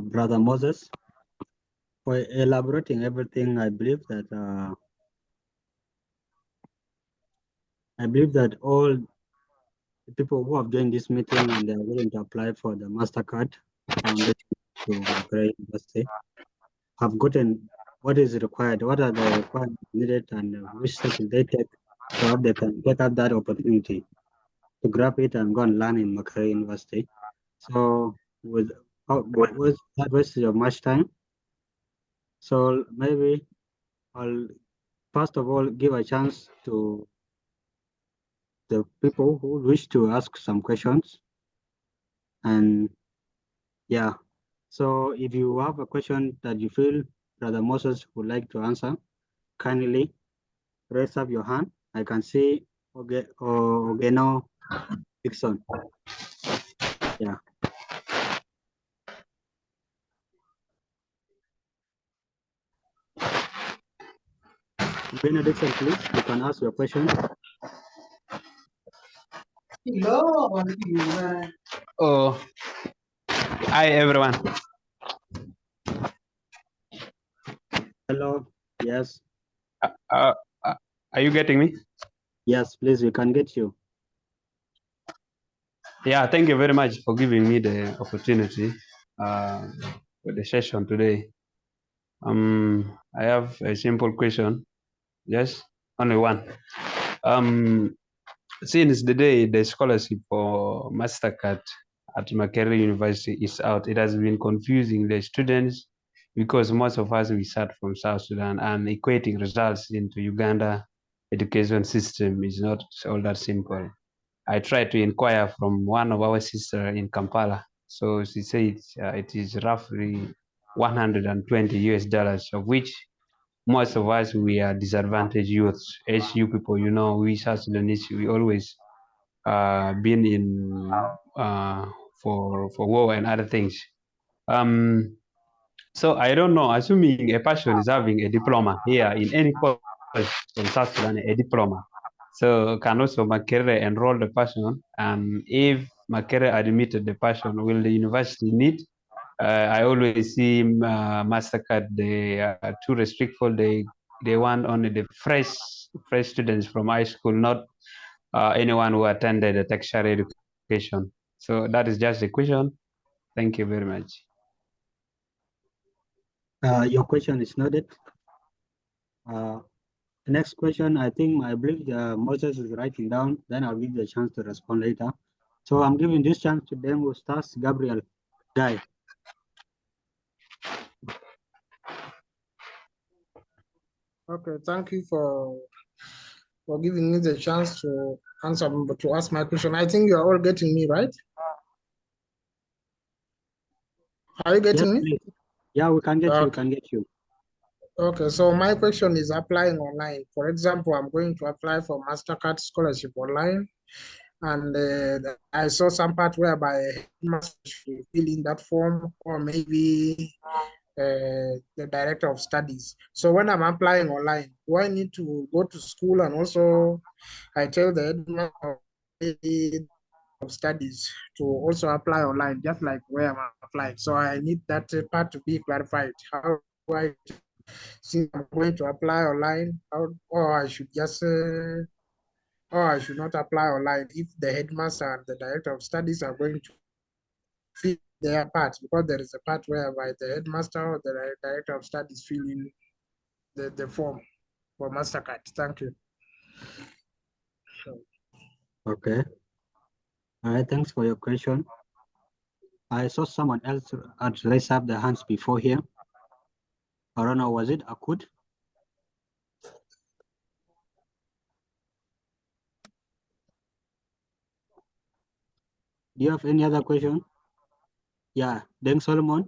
Brother Moses, for elaborating everything. I believe that all the people who have joined this meeting and they are willing to apply for the Mastercard Foundation to Makerere University have gotten what is required, what are the requirements needed, and which steps will they take so they can take up that opportunity to grab it and go and learn in Makerere University. So without wasting of much time, so maybe I'll first of all give a chance to the people who wish to ask some questions. And yeah, so if you have a question that you feel Brother Moses would like to answer, kindly raise up your hand. I can see Ogeno Dixon. Yeah. Ogeno Dixon, please, you can ask your question. Oh, hi everyone. Hello. Yes. Are you getting me? Yes, please, we can get you. Yeah, thank you very much for giving me the opportunity for the session today. I have a simple question. Yes, only one. Since the day the scholarship for Mastercard at Makerere University is out, it has been confusing the students because most of us, we start from South Sudan, and equating results into Uganda education system is not all that simple. I tried to inquire from one of our sister in Kampala. So she said it is roughly 120 US dollars, of which most of us, we are disadvantaged youths. As you people, you know, we South Sudanese, we always been in for war and other things. So I don't know, assuming a person is having a diploma here in any course from South Sudan, a diploma, So can also Makerere enroll the person? And if Makerere admitted the person, will the university need? I always see Mastercard, they are too restrictful. They want only the fresh students from high school, not anyone who attended a tertiary education. So that is just a question. Thank you very much. Your question is noted. The next question, I believe Moses is writing down, then I'll give you a chance to respond later. So I'm giving this chance to them who starts Gabriel Guy. Okay, thank you for giving me the chance to ask my question. I think you are all getting me, right? Are you getting me? Please. Yeah, we can get you. We Okay. can get you. Okay, so my question is applying online. For example, I'm going to apply for Mastercard scholarship online, and I saw some part whereby must fill in that form, or maybe the director of studies. So when I'm applying online, do I need to go to school, and also I tell the headmaster of studies to also apply online, just like where I'm applying? So I need that part to be clarified. How do I, since I'm going to apply online, or I should just or I should not apply online if the headmaster and the director of studies are going to fill their part, because there is a part whereby the headmaster or the director of studies fill in the form for Mastercard. Thank you. Okay. All right, thanks for your question. I saw someone else had raised up their hands before here. I don't know, was it Akud? Do you have any other question? Yeah, Deng Solomon.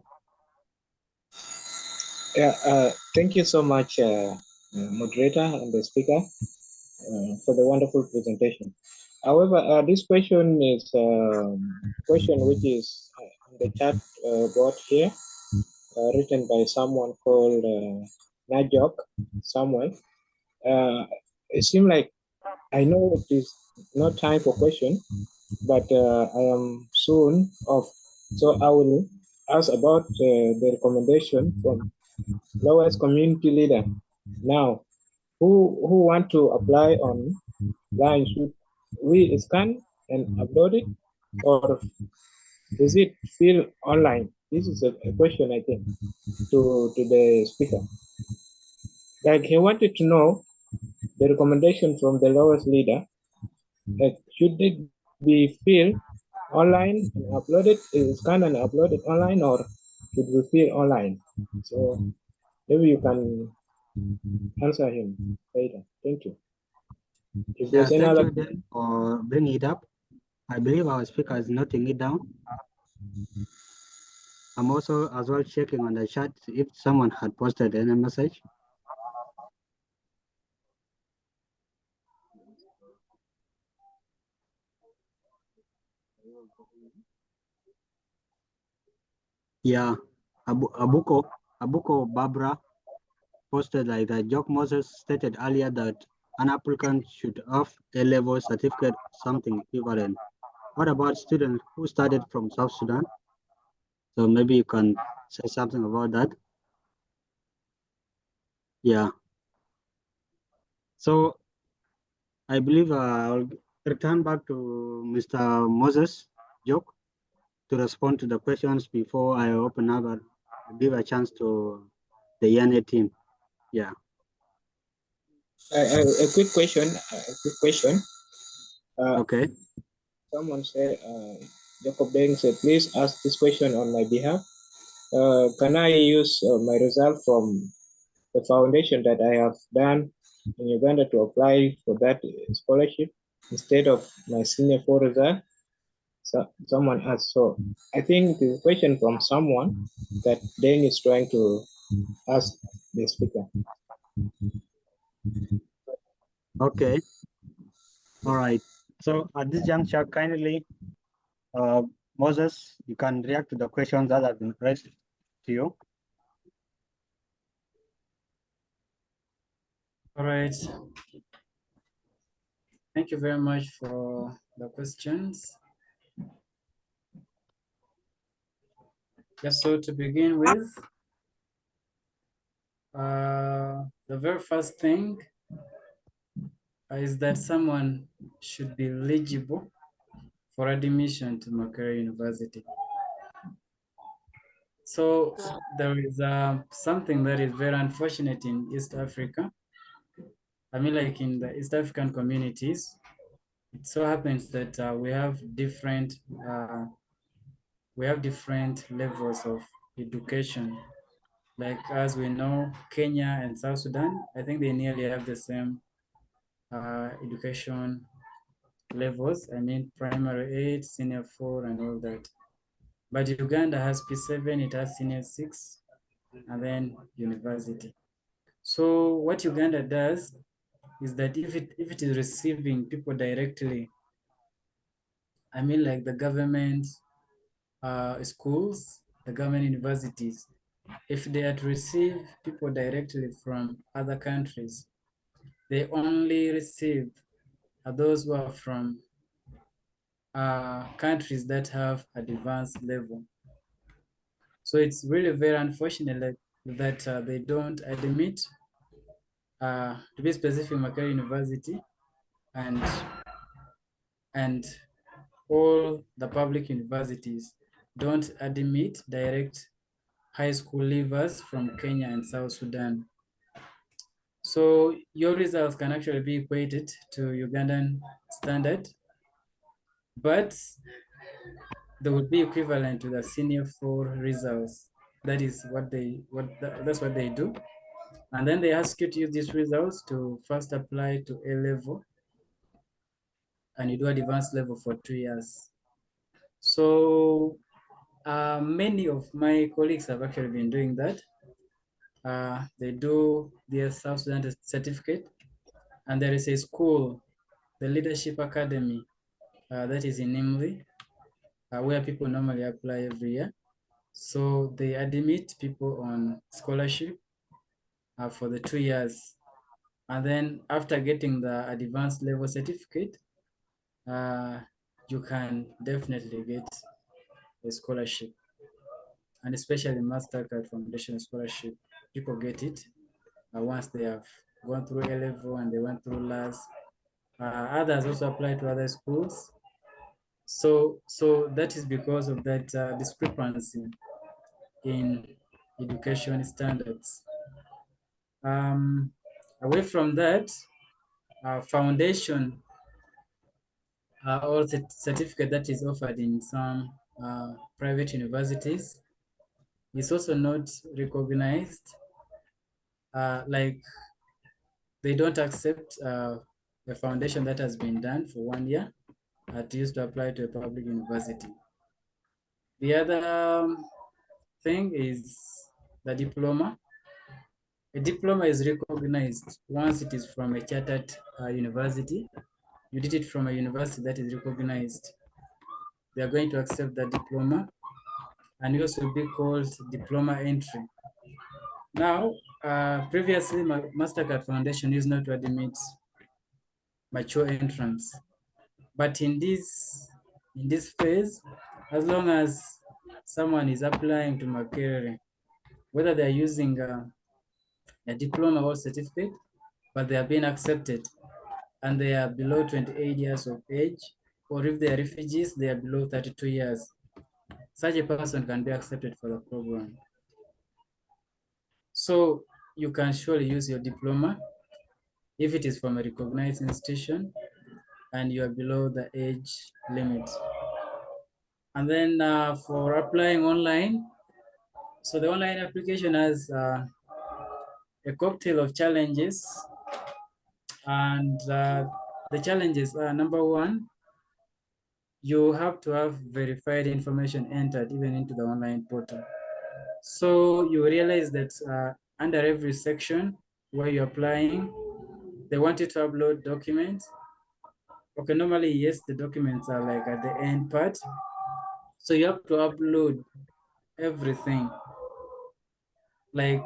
Yeah, thank you so much, moderator and the speaker, for the wonderful presentation. However, this question is a question which is on the chat board here, written by someone called Najok Samuel. It seems like I know it is not time for question, but I am soon off. So I will ask about the recommendation from lowest community leader. Now, who want to apply online? Should we scan and upload it, or is it still online? This is a question, I think, to the speaker. Like, he wanted to know the recommendation from the lowest leader. Like, should it be filled online and uploaded, scanned and uploaded online, or should we fill online? So maybe you can answer him later. Thank you. If Yeah, there's any thank other you then for bringing it up. I believe our speaker is noting it down. I'm also as well checking on the chat if someone had posted any message. Yeah, Abuko Barbara posted like that. Jok Moses stated earlier that an applicant should have a level certificate, something equivalent. What about students who started from South Sudan? So maybe you can say something about that. Yeah. So I believe I'll return back to Mr. Moses Jok to respond to the questions before I open up and give a chance to the YNA team. Yeah. a quick question. Okay. Someone said, Jacob Deng said, please ask this question on my behalf. Can I use my result from the foundation that I have done in Uganda to apply for that scholarship instead of my senior 4 result? So someone asked. So I think the question from someone that Deng is trying to ask the speaker. Okay. All right. So at this juncture, kindly, Moses, you can react to the questions that have been raised to you. All right. Thank you very much for the questions. Just so to begin with, the very first thing is that someone should be eligible for admission to Makerere University. So there is something that is very unfortunate in East Africa. I mean, like in the East African communities, it so happens that we have different levels of education. Like as we know, Kenya and South Sudan, I think they nearly have the same education levels. I mean, primary 8, senior 4, and all that. But Uganda has P7, it has senior 6, and then university. So what Uganda does is that if it is receiving people directly, I mean like the government schools, the government universities, if they are to receive people directly from other countries, they only receive those who are from countries that have advanced level. So it's really very unfortunate that they don't admit, to be specific, Makerere University and all the public universities don't admit direct high school leavers from Kenya and South Sudan. So your results can actually be equated to Ugandan standard, but they would be equivalent to the senior 4 results. That is that's what they do. And then they ask you to use these results to first apply to A level, and you do advanced level for 2 years. So many of my colleagues have actually been doing that. They do their South Sudan certificate, and there is a school, the Leadership Academy, that is in Nimli, where people normally apply every year. So they admit people on scholarship for the 2 years. And then after getting the advanced level certificate, you can definitely get a scholarship. And especially Mastercard Foundation Scholarship, people get it once they have gone through A level and they went through LAS. Others also apply to other schools. So that is because of that discrepancy in education standards. Away from that, foundation or certificate that is offered in some private universities is also not recognized. Like they don't accept a foundation that has been done for 1 year to use to apply to a public university. The other thing is the diploma. A diploma is recognized once it is from a chartered university. You did it from a university that is recognized. They are going to accept the diploma, and yours will be called diploma entry. Now, previously, Mastercard Foundation used not to admit mature entrants, but in this phase, as long as someone is applying to Makerere, whether they are using a diploma or certificate, but they are being accepted and they are below 28 years of age, or if they are refugees, they are below 32 years, such a person can be accepted for the program. So you can surely use your diploma if it is from a recognized institution and you are below the age limit. And then for applying online, so the online application has a cocktail of challenges, and the challenges are: number one, you have to have verified information entered even into the online portal. So you realize that under every section where you're applying, they want you to upload documents. Okay, normally, yes, the documents are like at the end part. So you have to upload everything. Like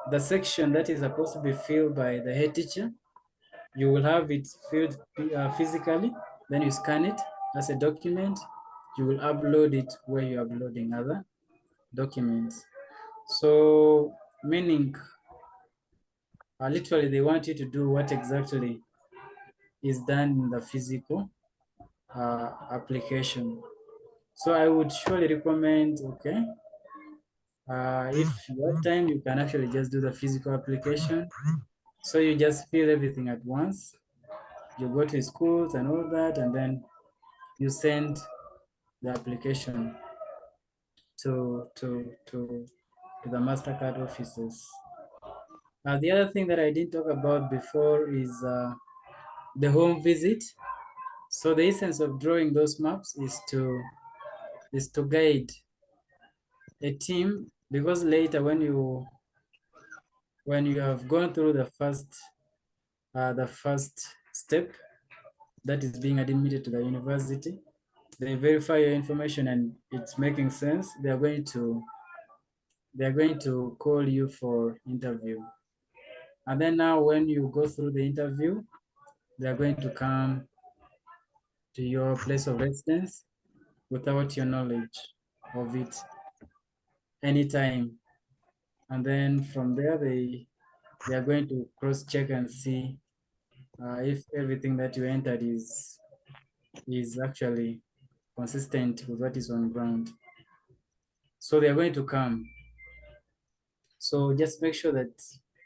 the section that is supposed to be filled by the head teacher, You will have it filled physically, then you scan it as a document. You will upload it where you're uploading other documents. So meaning literally they want you to do what exactly is done in the physical application. So I would surely recommend, okay, if you have time, you can actually just do the physical application. So you just fill everything at once. You go to schools and all that, and then you send the application to the Mastercard offices. The other thing that I didn't talk about before is the home visit. So the essence of drawing those maps is to guide a team, because later when you have gone through the first step, that is being admitted to the university, they verify your information and it's making sense. They are going to call you for interview. And then now when you go through the interview, they are going to come to your place of residence without your knowledge of it anytime. And then from there, they are going to cross check and see if everything that you entered is actually consistent with what is on ground. So they are going to come. So just make sure that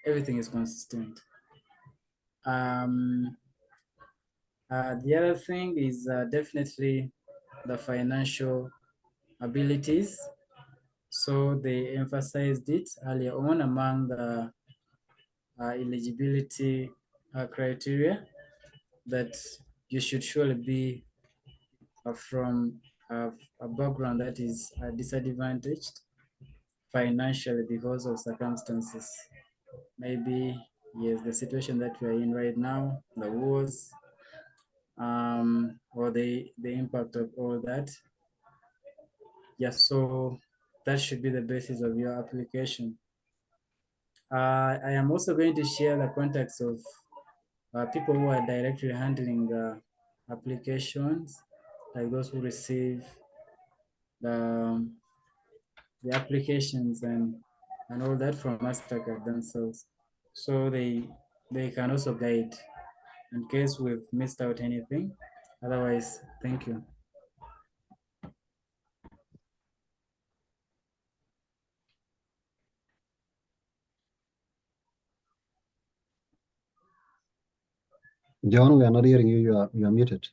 everything is consistent. The other thing is definitely the financial abilities. So they emphasized it earlier on among the eligibility criteria, that you should surely be from a background that is disadvantaged financially because of circumstances. Maybe, yes, the situation that we are in right now, the wars, or the impact of all that. Yes, so that should be the basis of your application. I am also going to share the contacts of people who are directly handling the applications, like those who receive the applications and all that from Mastercard themselves. So they can also guide in case we've missed out anything. Otherwise, thank you. John, we are not hearing you. You are muted.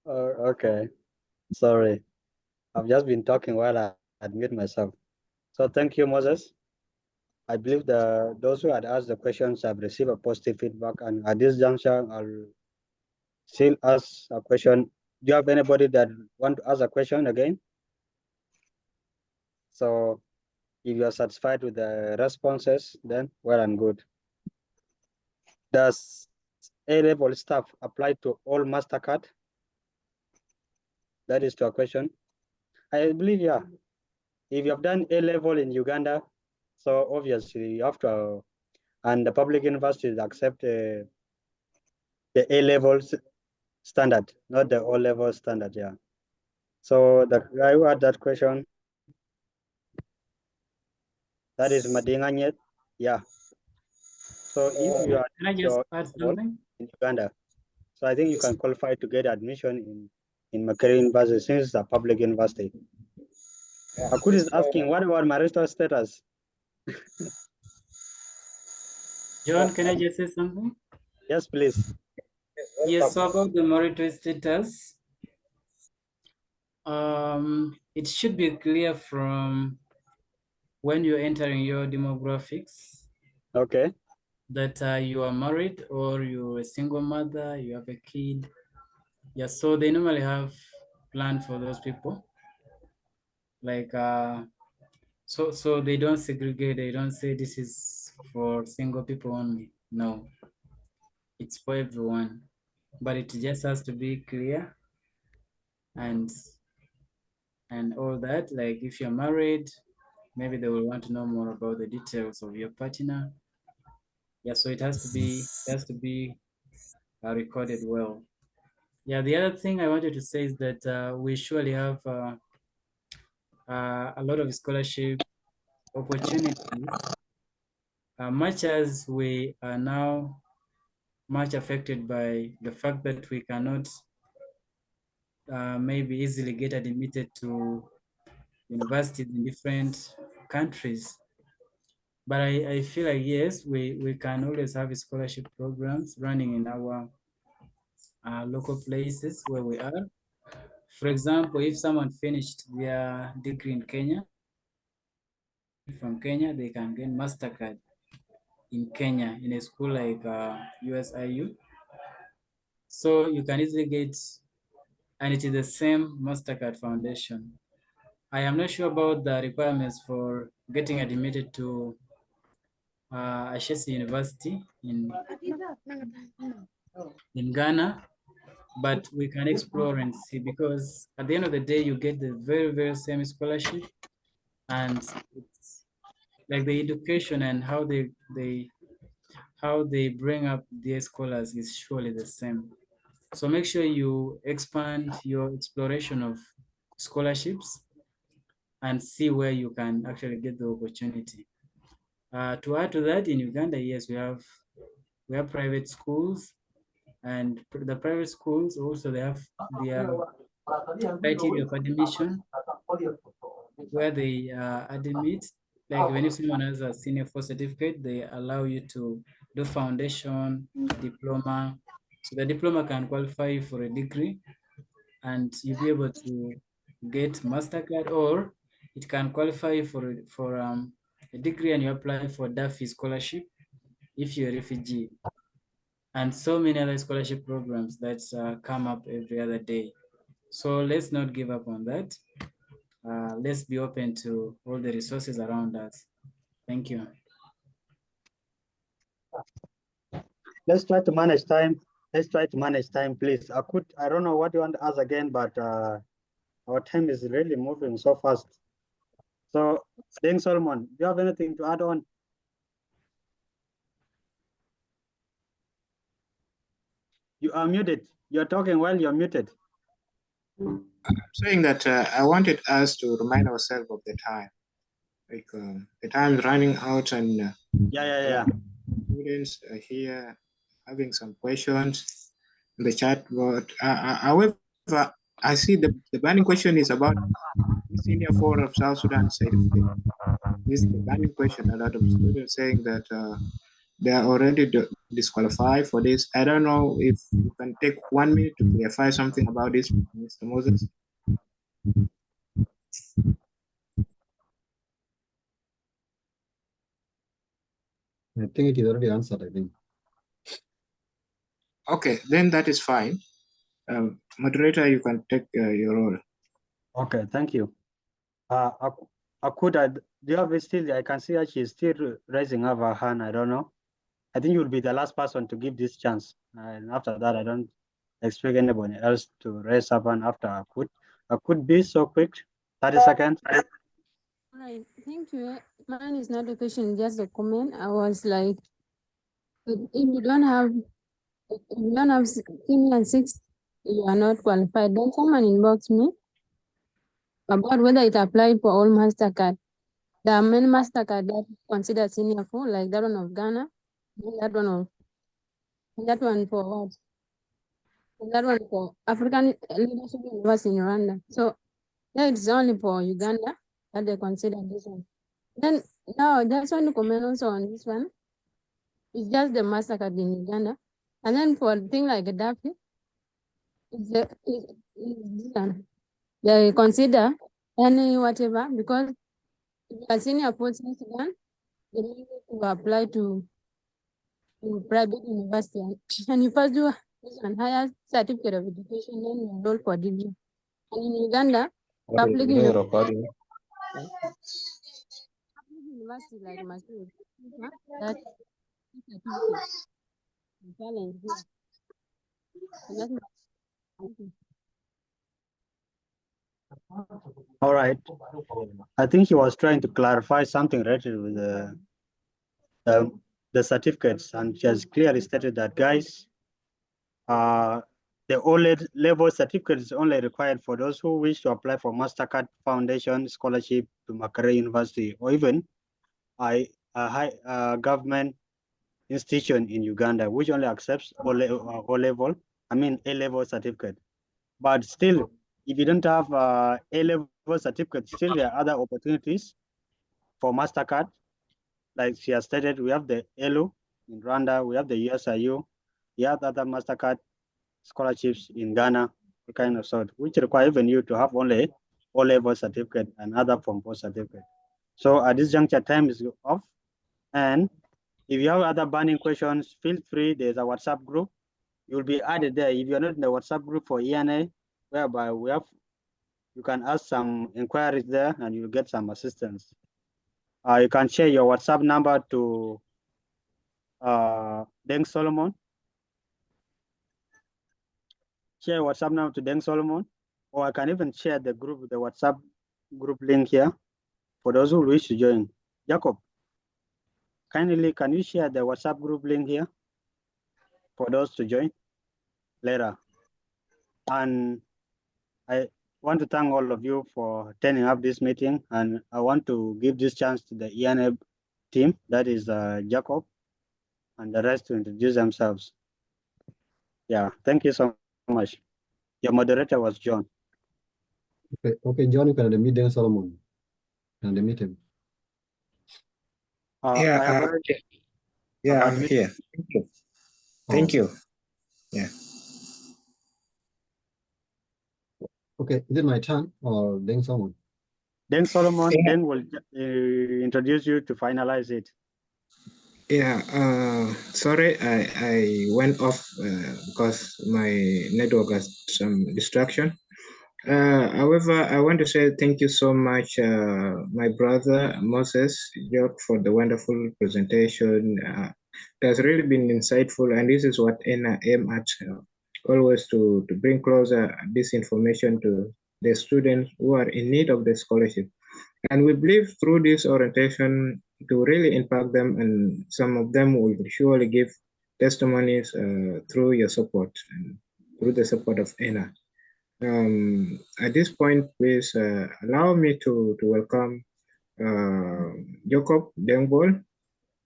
Okay, sorry. I've just been talking while I admit myself. So thank you, Moses. I believe those who had asked the questions have received a positive feedback, and at this juncture, I'll still ask a question. Do you have anybody that want to ask a question again? So if you are satisfied with the responses, then well and good. Does A-level staff apply to all Mastercard? That is your question. I believe, yeah. If you have done A-level in Uganda, so obviously you have to, and the public universities accept the A-level standard, not the O-level standard, yeah. So the guy who had that question, that is Madinganyet, yeah. So if you are Can I just add something? in Uganda, so I think you can qualify to get admission in Makerere University since it's a public university. Akud is asking, what about marital status? John, can I just say something? Yes, please. Yes, so about the marital status, it should be clear from when you're entering your demographics. Okay. That you are married or you're a single mother, you have a kid. Yeah, so they normally have plan for those people. Like, so they don't segregate, they don't say this is for single people only. No, it's for everyone. But it just has to be clear and all that. Like if you're married, maybe they will want to know more about the details of your partner. Yeah, so it has to be recorded well. Yeah, the other thing I wanted to say is that we surely have a lot of scholarship opportunities. Much as we are now much affected by the fact that we cannot maybe easily get admitted to universities in different countries. But I feel like, yes, we can always have scholarship programs running in our local places where we are. For example, if someone finished their degree in Kenya, from Kenya, they can get Mastercard in Kenya in a school like USIU. So you can easily get, and it is the same Mastercard foundation. I am not sure about the requirements for getting admitted to Ashesi University in Ghana, but we can explore and see, because at the end of the day, you get the very, very same scholarship, and it's like the education and how they bring up their scholars is surely the same. So make sure you expand your exploration of scholarships and see where you can actually get the opportunity. To add to that, in Uganda, yes, we have private schools, and the private schools also, they have their criteria of admission where they admit, like when if someone has a senior 4 certificate, they allow you to do foundation, diploma. So the diploma can qualify you for a degree, and you'll be able to get Mastercard, or it can qualify you for a degree and you apply for DAFI scholarship if you're a refugee, and so many other scholarship programs that come up every other day. So let's not give up on that. Let's be open to all the resources around us. Thank you. Let's try to manage time. Let's try to manage time, please. I don't know what you want to ask again, but our time is really moving so fast. So, Deng Solomon, do you have anything to add on? You are muted. You're talking while you're muted. I'm saying that I wanted us to remind ourselves of the time. Like the time is running out, and Yeah. students are here having some questions in the chat board. However, I see the burning question is about the Senior 4 of South Sudan certificate. This is the burning question. A lot of students saying that they are already disqualified for this. I don't know if you can take 1 minute to clarify something about this, Mr. Moses. I think it is already answered, I think. Okay, then that is fine. Moderator, you can take your role. Okay, thank you. Akuda, do you have it still? I can see that she's still raising up her hand. I don't know. I think you'll be the last person to give this chance. And after that, I don't expect anybody else to raise up hand after Akud. Akud, be so quick, 30 seconds. All right, thank you. Mine is not a question, just a comment. I was like, if you don't have senior 6, you are not qualified. Then someone inboxed me about whether it applied for all Mastercard. There are many Mastercard that consider senior 4, like that one of Ghana, that one for what? That one for African Leadership University in Rwanda. So that is only for Uganda that they consider this one. Then now I just want to comment also on this one. It's just the Mastercard in Uganda. And then for things like Gaddafi, they consider any whatever, because if you are senior post in Sudan, they need to apply to private university. And you first do this one higher certificate of education, then you enroll for degree. And in Uganda, public university like Makerere, that certificate challenge here. So that's my All right. I think he was trying to clarify something related with the certificates, and she has clearly stated that, guys, the O-level certificate is only required for those who wish to apply for Mastercard Foundation scholarship to Makerere University, or even a high government institution in Uganda, which only accepts O-level, I mean A-level certificate. But still, if you don't have A-level certificate, still there are other opportunities for Mastercard. Like she has stated, we have the ELU in Rwanda, we have the USIU, we have other Mastercard scholarships in Ghana, kind of sort, which require even you to have only O-level certificate and other form post certificate. So at this juncture, time is off. And if you have other burning questions, feel free. There's a WhatsApp group. You'll be added there. If you're not in the WhatsApp group for ENA, whereby you can ask some inquiries there and you'll get some assistance. You can share your WhatsApp number to Deng Solomon. Share WhatsApp number to Deng Solomon, or I can even share the WhatsApp group link here for those who wish to join. Jacob, kindly, can you share the WhatsApp group link here for those to join later? And I want to thank all of you for turning up this meeting, and I want to give this chance to the ENA team, that is Jacob, and the rest to introduce themselves. Yeah, thank you so much. Your moderator was John. Okay, John, you can admit Deng Solomon. You can admit him. Yeah, I'm here. Thank you. Thank you. Yeah. Okay, is it my turn or Deng Solomon? Deng Solomon, Deng will introduce you to finalize it. Yeah, sorry, I went off because my network has some distraction. However, I want to say thank you so much, my brother Moses Jok, for the wonderful presentation. It has really been insightful, and this is what I aim at, always to bring closer this information to the students who are in need of the scholarship. And we believe through this orientation to really impact them, and some of them will surely give testimonies through your support and through the support of ENA. At this point, please allow me to welcome Jacob Dengbol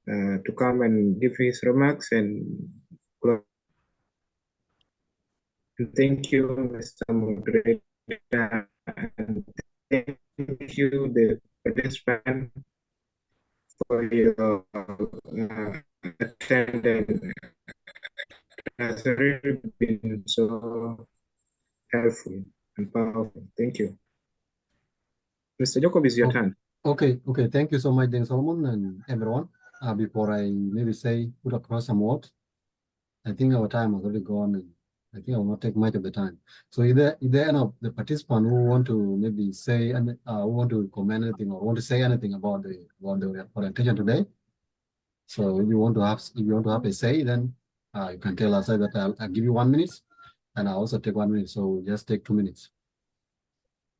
to come and give his remarks and close. Thank you, Mr. Moderator, and thank you, the participant, for your attendance. It has really been so helpful and powerful. Thank you. Mr. Jacob, is your turn. Okay. Thank you so much, Deng Solomon, and everyone. Before I maybe put across some words, I think our time has already gone, and I think I will not take much of the time. So is there any of the participants who want to maybe say and who want to comment anything or want to say anything about the orientation today? So if you want to have a say, then you can tell us that I'll give you 1 minute, and I'll also take 1 minute. So just take 2 minutes.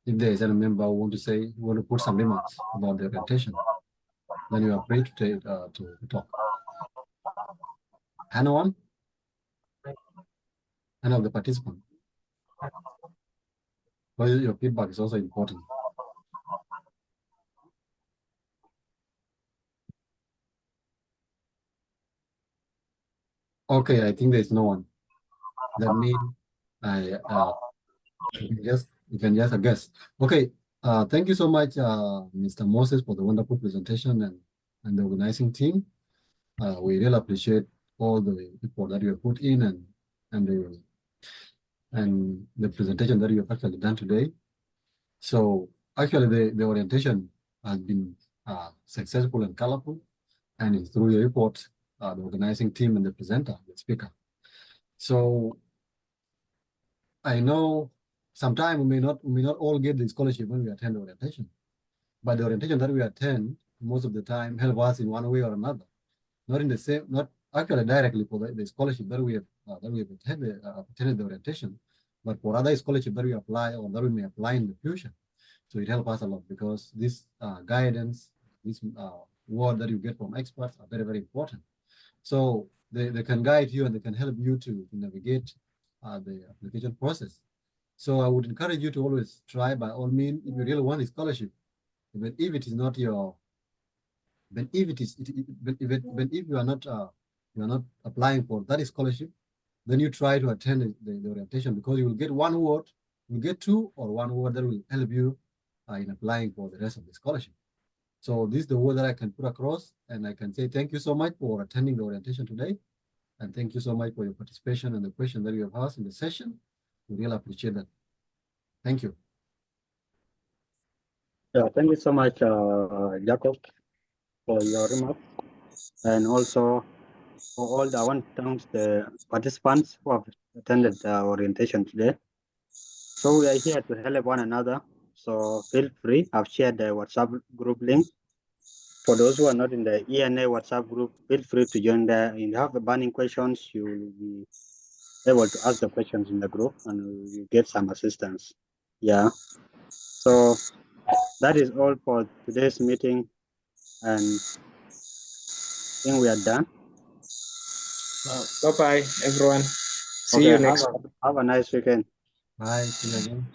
If there is any member who want to put some remarks about the orientation, then you are free to talk. Anyone? Any of the participants? Well, your feedback is also important. Okay, I think there's no one. That means you can just guess. Okay, thank you so much, Mr. Moses, for the wonderful presentation and the organizing team. We really appreciate all the effort that you have put in and the presentation that you have actually done today. So actually the orientation has been successful and colorful, and it's through your report, the organizing team and the presenter, the speaker. So I know sometimes we may not all get the scholarship when we attend the orientation, but the orientation that we attend most of the time help us in one way or another. Not actually directly for the scholarship that we have attended the orientation, but for other scholarship that we apply or that we may apply in the future. So it helps us a lot because this guidance, this word that you get from experts are very, very important. So they can guide you and they can help you to navigate the application process. So I would encourage you to always try by all means if you really want a scholarship, even if it is not your, but if it is, but if you are not applying for that scholarship, then you try to attend the orientation because you will get one word, you get two or one word that will help you in applying for the rest of the scholarship. So this is the word that I can put across, and I can say thank you so much for attending the orientation today, and thank you so much for your participation and the question that you have asked in the session. We really appreciate that. Thank you. Yeah, thank you so much, Jacob, for your remarks, and also for all I want to thank the participants who have attended the orientation today. So we are here to help one another. So feel free. I've shared the WhatsApp group link. For those who are not in the ENA WhatsApp group, feel free to join there. If you have burning questions, you will be able to ask the questions in the group and you get some assistance. Yeah. So that is all for today's meeting, and I think we are done. Bye-bye, everyone. See you next time. Have a nice weekend. Bye. See you again.